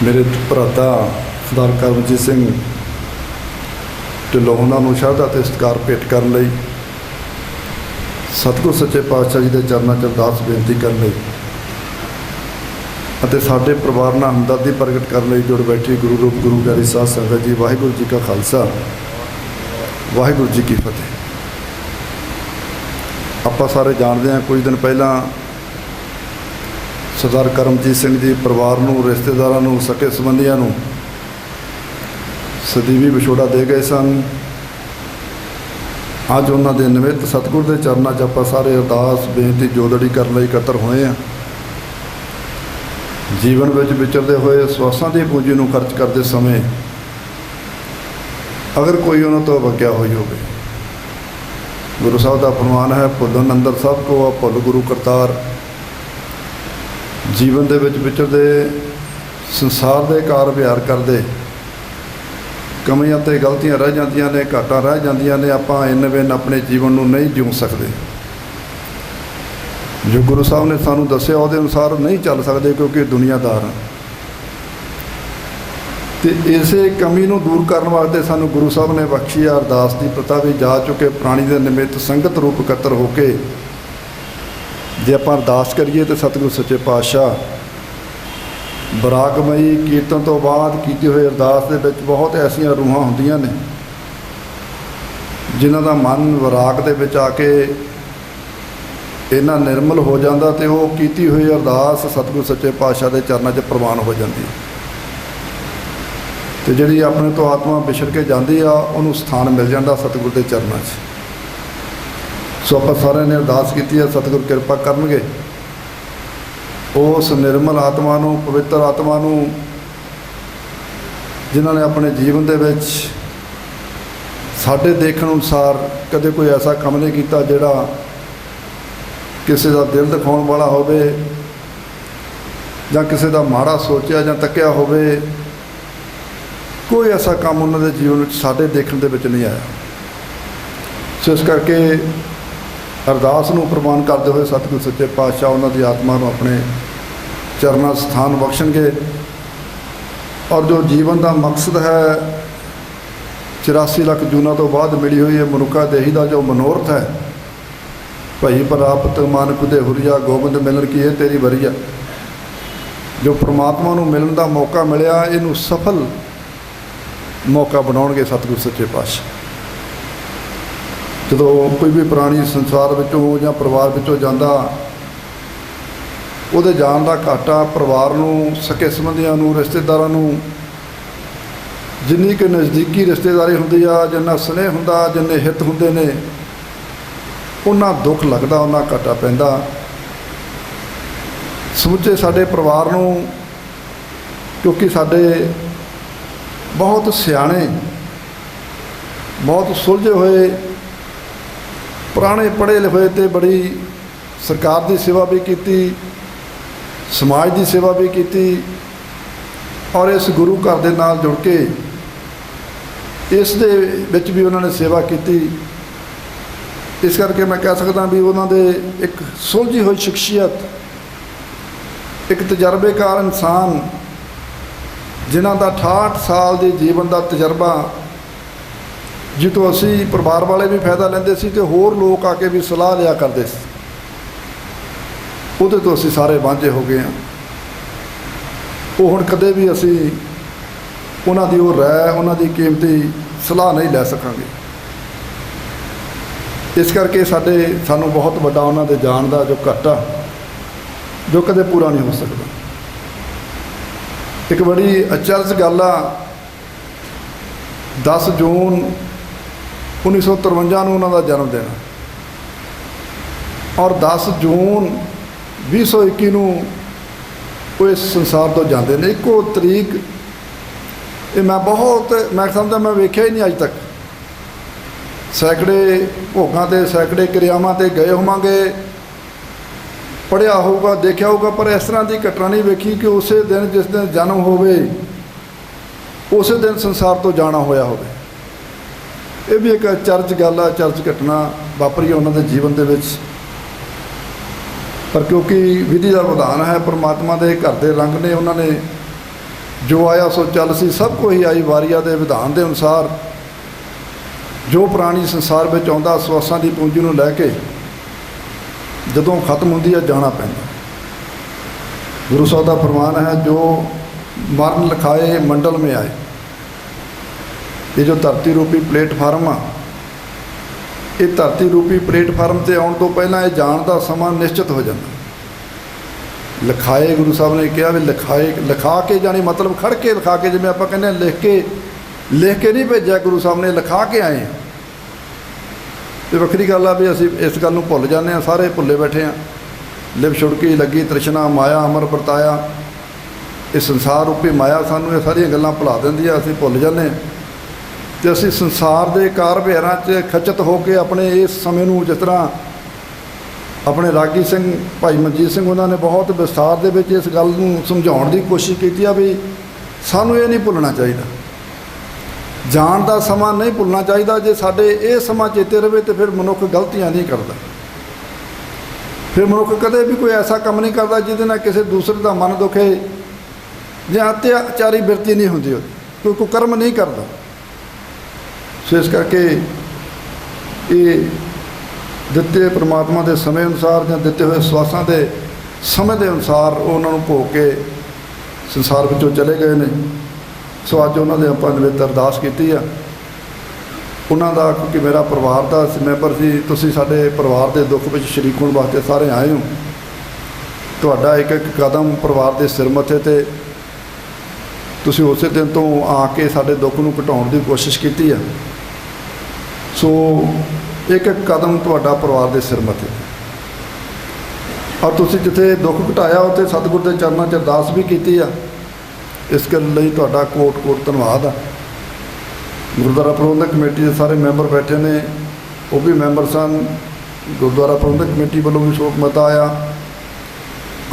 ਮੇਰੇ ਭਰਾਤਾ ਸਰਦਾਰ ਕਰਮਜੀਤ ਸਿੰਘ ਢਿੱਲੋਂ ਉਹਨਾਂ ਨੂੰ ਸ਼ਰਧਾ ਅਤੇ ਸਤਿਕਾਰ ਭੇਟ ਕਰਨ ਲਈ ਸਤਿਗੁਰ ਸੱਚੇ ਪਾਤਸ਼ਾਹ ਜੀ ਦੇ ਚਰਨਾਂ 'ਚ ਅਰਦਾਸ ਬੇਨਤੀ ਕਰਨ ਲਈ ਅਤੇ ਸਾਡੇ ਪਰਿਵਾਰ ਨਾਲ ਹਮਦਰਦੀ ਪ੍ਰਗਟ ਕਰਨ ਲਈ ਜੁੜ ਬੈਠੀ ਗੁਰੂ ਰੂਪ ਗੁਰੂ ਪਿਆਰੀ ਸਾਧ ਸੰਗਤ ਜੀ, ਵਾਹਿਗੁਰੂ ਜੀ ਕਾ ਖਾਲਸਾ ਵਾਹਿਗੁਰੂ ਜੀ ਕੀ ਫਤਿਹ। ਆਪਾਂ ਸਾਰੇ ਜਾਣਦੇ ਹਾਂ ਕੁਝ ਦਿਨ ਪਹਿਲਾਂ ਸਰਦਾਰ ਕਰਮਜੀਤ ਸਿੰਘ ਜੀ ਪਰਿਵਾਰ ਨੂੰ, ਰਿਸ਼ਤੇਦਾਰਾਂ ਨੂੰ, ਸਕੇ ਸੰਬੰਧੀਆਂ ਨੂੰ ਸਦੀਵੀ ਵਿਛੋੜਾ ਦੇ ਗਏ ਸਨ। ਅੱਜ ਉਹਨਾਂ ਦੇ ਨਿਮਿਤ ਸਤਿਗੁਰ ਦੇ ਚਰਨਾਂ 'ਚ ਆਪਾਂ ਸਾਰੇ ਅਰਦਾਸ ਬੇਨਤੀ ਜੋਦੜੀ ਕਰਨ ਲਈ ਇਕੱਤਰ ਹੋਏ ਹਾਂ। ਜੀਵਨ ਵਿੱਚ ਵਿਚਰਦੇ ਹੋਏ ਸਵਾਸਾਂ ਦੀ ਪੂੰਜੀ ਨੂੰ ਖਰਚ ਕਰਦੇ ਸਮੇਂ ਅਗਰ ਕੋਈ ਉਹਨਾਂ ਤੋਂ ਅਵਗਿਆ ਹੋਈ ਹੋਵੇ, ਗੁਰੂ ਸਾਹਿਬ ਦਾ ਫਰਮਾਨ ਹੈ, ਭੁੱਲਣ ਅੰਦਰ ਸਭ ਕੋ ਆ ਭੁੱਲ ਗੁਰੂ ਕਰਤਾਰ। ਜੀਵਨ ਦੇ ਵਿੱਚ ਵਿਚਰਦੇ, ਸੰਸਾਰ ਦੇ ਕਾਰ ਵਿਹਾਰ ਕਰਦੇ, ਕਮੀਆਂ ਅਤੇ ਗਲਤੀਆਂ ਰਹਿ ਜਾਂਦੀਆਂ ਨੇ, ਘਾਟਾਂ ਰਹਿ ਜਾਂਦੀਆਂ ਨੇ। ਆਪਾਂ ਇੰਨ ਬਿੰਨ ਆਪਣੇ ਜੀਵਨ ਨੂੰ ਨਹੀਂ ਜਿਉ ਸਕਦੇ। ਜੋ ਗੁਰੂ ਸਾਹਿਬ ਨੇ ਸਾਨੂੰ ਦੱਸਿਆ ਉਹਦੇ ਅਨੁਸਾਰ ਨਹੀਂ ਚੱਲ ਸਕਦੇ, ਕਿਉਂਕਿ ਦੁਨੀਆਦਾਰ ਹਾਂ। ਅਤੇ ਇਸੇ ਕਮੀ ਨੂੰ ਦੂਰ ਕਰਨ ਵਾਸਤੇ ਸਾਨੂੰ ਗੁਰੂ ਸਾਹਿਬ ਨੇ ਬਖਸ਼ੀ ਆ ਅਰਦਾਸ ਦੀ ਪ੍ਰਥਾ ਵੀ ਜਾ ਚੁੱਕੇ। ਪ੍ਰਾਣੀ ਦੇ ਨਿਮਿਤ ਸੰਗਤ ਰੂਪ ਇਕੱਤਰ ਹੋ ਕੇ ਜੇ ਆਪਾਂ ਅਰਦਾਸ ਕਰੀਏ ਤਾਂ ਸਤਿਗੁਰੂ ਸੱਚੇ ਪਾਤਸ਼ਾਹ ਬਰਾਗਮਈ ਕੀਰਤਨ ਤੋਂ ਬਾਅਦ ਕੀਤੀ ਹੋਈ ਅਰਦਾਸ ਦੇ ਵਿੱਚ ਬਹੁਤ ਐਸੀਆਂ ਰੂਹਾਂ ਹੁੰਦੀਆਂ ਨੇ ਜਿਨ੍ਹਾਂ ਦਾ ਮਨ ਵਿਰਾਗ ਦੇ ਵਿੱਚ ਆ ਕੇ ਇੰਨਾ ਨਿਰਮਲ ਹੋ ਜਾਂਦਾ ਅਤੇ ਉਹ ਕੀਤੀ ਹੋਈ ਅਰਦਾਸ ਸਤਿਗੁਰੂ ਸੱਚੇ ਪਾਤਸ਼ਾਹ ਦੇ ਚਰਨਾਂ 'ਚ ਪ੍ਰਵਾਨ ਹੋ ਜਾਂਦੀ। ਅਤੇ ਜਿਹੜੀ ਆਪਣੇ ਤੋਂ ਆਤਮਾ ਵਿਛੜ ਕੇ ਜਾਂਦੀ ਆ ਉਹਨੂੰ ਸਥਾਨ ਮਿਲ ਜਾਂਦਾ ਸਤਿਗੁਰ ਦੇ ਚਰਨਾਂ 'ਚ। ਸੋ ਆਪਾਂ ਸਾਰਿਆਂ ਨੇ ਅਰਦਾਸ ਕੀਤੀ ਹੈ, ਸਤਿਗੁਰ ਕਿਰਪਾ ਕਰਨਗੇ ਉਸ ਨਿਰਮਲ ਆਤਮਾ ਨੂੰ, ਪਵਿੱਤਰ ਆਤਮਾ ਨੂੰ, ਜਿਨ੍ਹਾਂ ਨੇ ਆਪਣੇ ਜੀਵਨ ਦੇ ਵਿੱਚ ਸਾਡੇ ਦੇਖਣ ਅਨੁਸਾਰ ਕਦੇ ਕੋਈ ਐਸਾ ਕੰਮ ਨਹੀਂ ਕੀਤਾ ਜਿਹੜਾ ਕਿਸੇ ਦਾ ਦਿਲ ਦਿਖਾਉਣ ਵਾਲਾ ਹੋਵੇ ਜਾਂ ਕਿਸੇ ਦਾ ਮਾੜਾ ਸੋਚਿਆ ਜਾਂ ਤੱਕਿਆ ਹੋਵੇ। ਕੋਈ ਐਸਾ ਕੰਮ ਉਹਨਾਂ ਦੇ ਜੀਵਨ ਵਿੱਚ ਸਾਡੇ ਦੇਖਣ ਦੇ ਵਿੱਚ ਨਹੀਂ ਆਇਆ। ਸੋ ਇਸ ਕਰਕੇ ਅਰਦਾਸ ਨੂੰ ਪ੍ਰਵਾਨ ਕਰਦੇ ਹੋਏ ਸਤਿਗੁਰ ਸੱਚੇ ਪਾਤਸ਼ਾਹ ਉਹਨਾਂ ਦੀ ਆਤਮਾ ਨੂੰ ਆਪਣੇ ਚਰਨਾਂ ਸਥਾਨ ਬਖਸ਼ਣਗੇ। ਔਰ ਜੋ ਜੀਵਨ ਦਾ ਮਕਸਦ ਹੈ 84 ਲੱਖ ਜੂਨਾਂ ਤੋਂ ਬਾਅਦ ਮਿਲੀ ਹੋਈ ਹੈ ਮਨੁੱਖਾ ਦੇਹੀ ਦਾ ਜੋ ਮਨੋਰਥ ਹੈ, ਭਈ ਪ੍ਰਾਪਤ ਮਨ ਕੁਦੇ ਹੁਰੀਆ ਗੋਬਿੰਦ ਮਿਲਣ ਕੀ ਇਹ ਤੇਰੀ ਵਰੀਆ। ਜੋ ਪ੍ਰਮਾਤਮਾ ਨੂੰ ਮਿਲਣ ਦਾ ਮੌਕਾ ਮਿਲਿਆ ਇਹਨੂੰ ਸਫਲ ਮੌਕਾ ਬਣਾਉਣਗੇ ਸਤਿਗੁਰ ਸੱਚੇ ਪਾਤਸ਼ਾਹ। ਜਦੋਂ ਕੋਈ ਵੀ ਪ੍ਰਾਣੀ ਸੰਸਾਰ ਵਿੱਚੋਂ ਜਾਂ ਪਰਿਵਾਰ ਵਿੱਚੋਂ ਜਾਂਦਾ, ਉਹਦੇ ਜਾਣ ਦਾ ਘਾਟਾ ਪਰਿਵਾਰ ਨੂੰ, ਸਕੇ ਸੰਬੰਧੀਆਂ ਨੂੰ, ਰਿਸ਼ਤੇਦਾਰਾਂ ਨੂੰ, ਜਿੰਨੀ ਕਿ ਨਜ਼ਦੀਕੀ ਰਿਸ਼ਤੇਦਾਰੀ ਹੁੰਦੀ ਆ, ਜਿੰਨਾ ਸਨੇਹ ਹੁੰਦਾ, ਜਿੰਨੇ ਹਿੱਤ ਹੁੰਦੇ ਨੇ, ਉਹਨਾਂ ਦੁੱਖ ਲੱਗਦਾ, ਉਹਨਾਂ ਘਾਟਾ ਪੈਂਦਾ। ਸਮੁੱਚੇ ਸਾਡੇ ਪਰਿਵਾਰ ਨੂੰ, ਕਿਉਂਕਿ ਸਾਡੇ ਬਹੁਤ ਸਿਆਣੇ, ਬਹੁਤ ਸੁਲਝੇ ਹੋਏ, ਪੁਰਾਣੇ ਪੜ੍ਹੇ ਲਿਖੇ ਅਤੇ ਬੜੀ ਸਰਕਾਰ ਦੀ ਸੇਵਾ ਵੀ ਕੀਤੀ, ਸਮਾਜ ਦੀ ਸੇਵਾ ਵੀ ਕੀਤੀ, ਔਰ ਇਸ ਗੁਰੂ ਘਰ ਦੇ ਨਾਲ ਜੁੜ ਕੇ ਇਸ ਦੇ ਵਿੱਚ ਵੀ ਉਹਨਾਂ ਨੇ ਸੇਵਾ ਕੀਤੀ। ਇਸ ਕਰਕੇ ਮੈਂ ਕਹਿ ਸਕਦਾ ਵੀ ਉਹਨਾਂ ਦੇ ਇੱਕ ਸੁਲਝੀ ਹੋਈ ਸ਼ਖਸੀਅਤ, ਇੱਕ ਤਜਰਬੇਕਾਰ ਇਨਸਾਨ ਜਿਨ੍ਹਾਂ ਦਾ 68 ਸਾਲ ਦੇ ਜੀਵਨ ਦਾ ਤਜਰਬਾ ਜਿੱਥੋਂ ਅਸੀਂ ਪਰਿਵਾਰ ਵਾਲੇ ਵੀ ਫਾਇਦਾ ਲੈਂਦੇ ਸੀ ਤੇ ਹੋਰ ਲੋਕ ਆ ਕੇ ਵੀ ਸਲਾਹ ਲਿਆ ਕਰਦੇ ਸੀ, ਉਹਦੇ ਤੋਂ ਅਸੀਂ ਸਾਰੇ ਵਾਂਝੇ ਹੋ ਗਏ ਹਾਂ। ਉਹ ਹੁਣ ਕਦੇ ਵੀ ਅਸੀਂ ਉਹਨਾਂ ਦੀ ਉਹ ਰਾਏ, ਉਹਨਾਂ ਦੀ ਕੀਮਤੀ ਸਲਾਹ ਨਹੀਂ ਲੈ ਸਕਾਂਗੇ। ਇਸ ਕਰਕੇ ਸਾਨੂੰ ਬਹੁਤ ਵੱਡਾ ਉਹਨਾਂ ਦੇ ਜਾਣ ਦਾ ਜੋ ਘਾਟਾ ਜੋ ਕਦੇ ਪੂਰਾ ਨਹੀਂ ਹੋ ਸਕਦਾ। ਇੱਕ ਬੜੀ ਅਚਰਜ ਗੱਲ ਆ, 10 ਜੂਨ 1953 ਨੂੰ ਉਹਨਾਂ ਦਾ ਜਨਮ ਦਿਨ ਔਰ 10 ਜੂਨ 2021 ਨੂੰ ਉਹ ਇਸ ਸੰਸਾਰ ਤੋਂ ਜਾਂਦੇ ਨੇ। ਇੱਕੋ ਤਰੀਕ, ਇਹ ਮੈਂ ਸਮਝਦਾ ਮੈਂ ਵੇਖਿਆ ਹੀ ਨਹੀਂ ਅੱਜ ਤੱਕ। ਸੈਂਕੜੇ ਭੋਗਾਂ 'ਤੇ ਸੈਂਕੜੇ ਕਿਰਿਆਵਾਂ 'ਤੇ ਗਏ ਹੋਵਾਂਗੇ, ਪੜ੍ਹਿਆ ਹੋਊਗਾ, ਦੇਖਿਆ ਹੋਊਗਾ, ਪਰ ਇਸ ਤਰ੍ਹਾਂ ਦੀ ਘਟਨਾ ਨਹੀਂ ਵੇਖੀ ਕਿ ਉਸੇ ਦਿਨ ਜਿਸ ਦਿਨ ਜਨਮ ਹੋਵੇ ਉਸੇ ਦਿਨ ਸੰਸਾਰ ਤੋਂ ਜਾਣਾ ਹੋਇਆ ਹੋਵੇ। ਇਹ ਵੀ ਇੱਕ ਅਚਰਜ ਗੱਲ ਆ, ਅਚਰਜ ਘਟਨਾ ਵਾਪਰੀ ਉਹਨਾਂ ਦੇ ਜੀਵਨ ਦੇ ਵਿੱਚ। ਪਰ ਕਿਉਂਕਿ ਵਿਧੀ ਦਾ ਵਿਧਾਨ ਹੈ, ਪਰਮਾਤਮਾ ਦੇ ਘਰ ਦੇ ਰੰਗ ਨੇ, ਉਹਨਾਂ ਨੇ ਜੋ ਆਇਆ ਸੋ ਚੱਲ ਸੀ, ਸਭ ਕੁਝ ਹੀ ਆਈ ਵਾਰੀਆ ਦੇ ਵਿਧਾਨ ਦੇ ਅਨੁਸਾਰ। ਜੋ ਪ੍ਰਾਣੀ ਸੰਸਾਰ ਵਿੱਚ ਆਉਂਦਾ ਸਵਾਸਾਂ ਦੀ ਪੂੰਜੀ ਨੂੰ ਲੈ ਕੇ ਜਦੋਂ ਖਤਮ ਹੁੰਦੀ ਹੈ ਜਾਣਾ ਪੈਂਦਾ। ਗੁਰੂ ਸਾਹਿਬ ਦਾ ਫਰਮਾਨ ਹੈ, ਜੋ ਮਰਨ ਲਿਖਾਏ ਮੰਡਲ ਮੇਂ ਆਏ। ਇਹ ਜੋ ਧਰਤੀ ਰੂਪੀ ਪਲੇਟਫਾਰਮ ਆ, ਇਹ ਧਰਤੀ ਰੂਪੀ ਪਲੇਟਫਾਰਮ 'ਤੇ ਆਉਣ ਤੋਂ ਪਹਿਲਾਂ ਇਹ ਜਾਣ ਦਾ ਸਮਾਂ ਨਿਸ਼ਚਿਤ ਹੋ ਜਾਂਦਾ। ਲਿਖਾਏ, ਗੁਰੂ ਸਾਹਿਬ ਨੇ ਕਿਹਾ ਵੀ ਲਿਖਾ ਕੇ ਜਾਣੀ ਮਤਲਬ ਖੜ੍ਹ ਕੇ ਲਿਖਾ ਕੇ, ਜਿਵੇਂ ਆਪਾਂ ਕਹਿੰਦੇ ਹਾਂ ਲਿਖ ਕੇ ਨਹੀਂ ਭੇਜਿਆ, ਗੁਰੂ ਸਾਹਿਬ ਨੇ ਲਿਖਾ ਕੇ ਆਏ। ਅਤੇ ਵੱਖਰੀ ਗੱਲ ਆ ਵੀ ਅਸੀਂ ਇਸ ਗੱਲ ਨੂੰ ਭੁੱਲ ਜਾਂਦੇ ਹਾਂ, ਸਾਰੇ ਭੁੱਲੇ ਬੈਠੇ ਹਾਂ। ਲਿਵ ਛੁੜਕੀ ਲੱਗੀ ਤ੍ਰਿਸ਼ਨਾ ਮਾਇਆ ਅਮਰ ਵਰਤਾਇਆ। ਇਹ ਸੰਸਾਰ ਰੂਪੀ ਮਾਇਆ ਸਾਨੂੰ ਇਹ ਸਾਰੀਆਂ ਗੱਲਾਂ ਭੁਲਾ ਦਿੰਦੀ ਆ, ਅਸੀਂ ਭੁੱਲ ਜਾਂਦੇ ਹਾਂ। ਅਤੇ ਅਸੀਂ ਸੰਸਾਰ ਦੇ ਕਾਰ ਵਿਹਾਰਾਂ 'ਚ ਖਚਿਤ ਹੋ ਕੇ ਆਪਣੇ ਇਸ ਸਮੇਂ ਨੂੰ, ਜਿਸ ਤਰ੍ਹਾਂ ਆਪਣੇ ਰਾਗੀ ਸਿੰਘ ਭਾਈ ਮਨਜੀਤ ਸਿੰਘ ਉਹਨਾਂ ਨੇ ਬਹੁਤ ਵਿਸਥਾਰ ਦੇ ਵਿੱਚ ਇਸ ਗੱਲ ਨੂੰ ਸਮਝਾਉਣ ਦੀ ਕੋਸ਼ਿਸ਼ ਕੀਤੀ ਆ ਵੀ ਸਾਨੂੰ ਇਹ ਨਹੀਂ ਭੁੱਲਣਾ ਚਾਹੀਦਾ, ਜਾਣ ਦਾ ਸਮਾਂ ਨਹੀਂ ਭੁੱਲਣਾ ਚਾਹੀਦਾ। ਜੇ ਸਾਡੇ ਇਹ ਸਮਾਂ ਚੇਤੇ ਰਹੇ ਤਾਂ ਫਿਰ ਮਨੁੱਖ ਗਲਤੀਆਂ ਨਹੀਂ ਕਰਦਾ, ਫਿਰ ਮਨੁੱਖ ਕਦੇ ਵੀ ਕੋਈ ਐਸਾ ਕੰਮ ਨਹੀਂ ਕਰਦਾ ਜਿਹਦੇ ਨਾਲ ਕਿਸੇ ਦੂਸਰੇ ਦਾ ਮਨ ਦੁਖੇ ਜਾਂ ਅਤਿਆਚਾਰੀ ਬਿਰਤੀ ਨਹੀਂ ਹੁੰਦੀ, ਕੋਈ ਕਰਮ ਨਹੀਂ ਕਰਦਾ। ਸੋ ਇਸ ਕਰਕੇ ਇਹ ਦਿੱਤੇ ਪਰਮਾਤਮਾ ਦੇ ਸਮੇਂ ਅਨੁਸਾਰ ਜਾਂ ਦਿੱਤੇ ਹੋਏ ਸਵਾਸਾਂ ਦੇ ਸਮੇਂ ਦੇ ਅਨੁਸਾਰ ਉਹ ਉਹਨਾਂ ਨੂੰ ਭੋਗ ਕੇ ਸੰਸਾਰ ਵਿੱਚੋਂ ਚਲੇ ਗਏ ਨੇ। ਸੋ ਅੱਜ ਉਹਨਾਂ ਦੇ ਆਪਾਂ ਨਿਵੇਦ ਅਰਦਾਸ ਕੀਤੀ ਆ ਉਹਨਾਂ ਦਾ, ਕਿਉਂਕਿ ਮੇਰਾ ਪਰਿਵਾਰ ਦਾ ਮੈਂਬਰ ਸੀ। ਤੁਸੀਂ ਸਾਡੇ ਪਰਿਵਾਰ ਦੇ ਦੁੱਖ ਵਿੱਚ ਸ਼ਰੀਕ ਹੋਣ ਵਾਸਤੇ ਸਾਰੇ ਆਏ ਹੋ। ਤੁਹਾਡਾ ਇੱਕ ਇੱਕ ਕਦਮ ਪਰਿਵਾਰ ਦੇ ਸਿਰ ਮੱਥੇ 'ਤੇ ਤੁਸੀਂ ਉਸੇ ਦਿਨ ਤੋਂ ਆ ਕੇ ਸਾਡੇ ਦੁੱਖ ਨੂੰ ਘਟਾਉਣ ਦੀ ਕੋਸ਼ਿਸ਼ ਕੀਤੀ ਆ। ਸੋ ਇੱਕ ਇੱਕ ਕਦਮ ਤੁਹਾਡਾ ਪਰਿਵਾਰ ਦੇ ਸਿਰ ਮੱਥੇ 'ਤੇ, ਔਰ ਤੁਸੀਂ ਜਿੱਥੇ ਦੁੱਖ ਘਟਾਇਆ ਉੱਥੇ ਸਤਿਗੁਰ ਦੇ ਚਰਨਾਂ 'ਚ ਅਰਦਾਸ ਵੀ ਕੀਤੀ ਆ। ਇਸ ਗੱਲ ਲਈ ਤੁਹਾਡਾ ਕੋਟ ਕੋਟ ਧੰਨਵਾਦ ਆ। ਗੁਰਦੁਆਰਾ ਪ੍ਰਬੰਧਕ ਕਮੇਟੀ ਦੇ ਸਾਰੇ ਮੈਂਬਰ ਬੈਠੇ ਨੇ, ਉਹ ਵੀ ਮੈਂਬਰ ਸਨ। ਗੁਰਦੁਆਰਾ ਪ੍ਰਬੰਧਕ ਕਮੇਟੀ ਵੱਲੋਂ ਵੀ ਸ਼ੋਕ ਮਤਾ ਆਇਆ,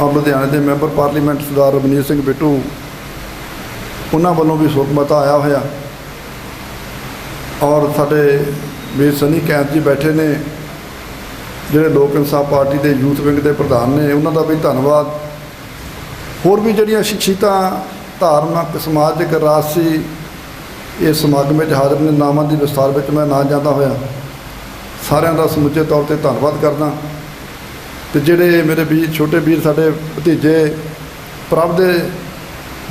ਔਰ ਲੁਧਿਆਣੇ ਦੇ ਮੈਂਬਰ ਪਾਰਲੀਮੈਂਟ ਸਰਦਾਰ ਰਵਨੀਤ ਸਿੰਘ ਬਿੱਟੂ ਉਹਨਾਂ ਵੱਲੋਂ ਵੀ ਸ਼ੋਕ ਮਤਾ ਆਇਆ ਹੋਇਆ। ਔਰ ਸਾਡੇ ਵੀਰ ਸਨੀ ਕੈਂਥ ਜੀ ਬੈਠੇ ਨੇ, ਜਿਹੜੇ ਲੋਕ ਇਨਸਾਫ ਪਾਰਟੀ ਦੇ ਯੂਥ ਵਿੰਗ ਦੇ ਪ੍ਰਧਾਨ ਨੇ, ਉਹਨਾਂ ਦਾ ਵੀ ਧੰਨਵਾਦ। ਹੋਰ ਵੀ ਜਿਹੜੀਆਂ ਸ਼ਖਸੀਅਤਾਂ ਧਾਰਮਿਕ ਸਮਾਜਿਕ ਰਾਜਸੀ ਇਸ ਸਮਾਗਮ ਵਿੱਚ ਹਾਜ਼ਰ ਨੇ, ਨਾਮਾਂ ਦੀ ਵਿਸਤਾਰ ਵਿੱਚ ਮੈਂ ਨਾ ਜਾਂਦਾ ਹੋਇਆ ਸਾਰਿਆਂ ਦਾ ਸਮੁੱਚੇ ਤੌਰ 'ਤੇ ਧੰਨਵਾਦ ਕਰਦਾ। ਅਤੇ ਜਿਹੜੇ ਮੇਰੇ ਵੀਰ, ਛੋਟੇ ਵੀਰ, ਸਾਡੇ ਭਤੀਜੇ ਪ੍ਰਭ ਦੇ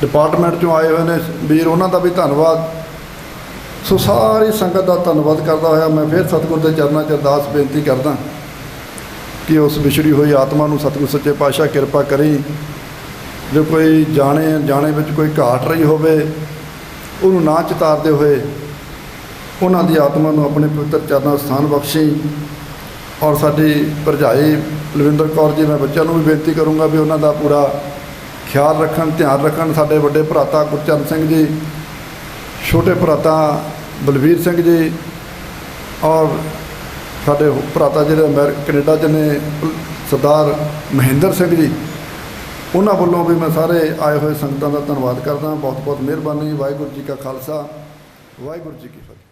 ਡਿਪਾਰਟਮੈਂਟ 'ਚੋਂ ਆਏ ਹੋਏ ਨੇ ਵੀਰ, ਉਹਨਾਂ ਦਾ ਵੀ ਧੰਨਵਾਦ। ਸੋ ਸਾਰੀ ਸੰਗਤ ਦਾ ਧੰਨਵਾਦ ਕਰਦਾ ਹੋਇਆ ਮੈਂ ਫਿਰ ਸਤਿਗੁਰ ਦੇ ਚਰਨਾਂ 'ਚ ਅਰਦਾਸ ਬੇਨਤੀ ਕਰਦਾ ਕਿ ਉਸ ਵਿਛੜੀ ਹੋਈ ਆਤਮਾ ਨੂੰ ਸਤਿਗੁਰ ਸੱਚੇ ਪਾਤਸ਼ਾਹ ਕਿਰਪਾ ਕਰੀ। ਜੋ ਕੋਈ ਜਾਣੇ ਵਿੱਚ ਕੋਈ ਘਾਟ ਰਹੀ ਹੋਵੇ ਉਹਨੂੰ ਨਾ ਚਿਤਾਰਦੇ ਹੋਏ ਉਹਨਾਂ ਦੀ ਆਤਮਾ ਨੂੰ ਆਪਣੇ ਪਵਿੱਤਰ ਚਰਨਾਂ ਸਥਾਨ ਬਖਸ਼ੀ। ਔਰ ਸਾਡੀ ਭਰਜਾਈ ਲਵਿੰਦਰ ਕੌਰ ਜੀ, ਮੈਂ ਬੱਚਿਆਂ ਨੂੰ ਵੀ ਬੇਨਤੀ ਕਰੂੰਗਾ ਵੀ ਉਹਨਾਂ ਦਾ ਪੂਰਾ ਖਿਆਲ ਰੱਖਣ, ਧਿਆਨ ਰੱਖਣ। ਸਾਡੇ ਵੱਡੇ ਭਰਾਤਾ ਗੁਰਚਰਨ ਸਿੰਘ ਜੀ, ਛੋਟੇ ਭਰਾਤਾ ਬਲਵੀਰ ਸਿੰਘ ਜੀ, ਔਰ ਸਾਡੇ ਭਰਾਤਾ ਜਿਹੜੇ ਕੈਨੇਡਾ 'ਚ ਨੇ ਸਰਦਾਰ ਮਹਿੰਦਰ ਸਿੰਘ ਜੀ, ਉਹਨਾਂ ਵੱਲੋਂ ਵੀ ਮੈਂ ਸਾਰੇ ਆਏ ਹੋਏ ਸੰਗਤਾਂ ਦਾ ਧੰਨਵਾਦ ਕਰਦਾ। ਬਹੁਤ ਬਹੁਤ ਮਿਹਰਬਾਨੀ। ਵਾਹਿਗੁਰੂ ਜੀ ਕਾ ਖਾਲਸਾ, ਵਾਹਿਗੁਰੂ ਜੀ ਕੀ ਫਤਿਹ।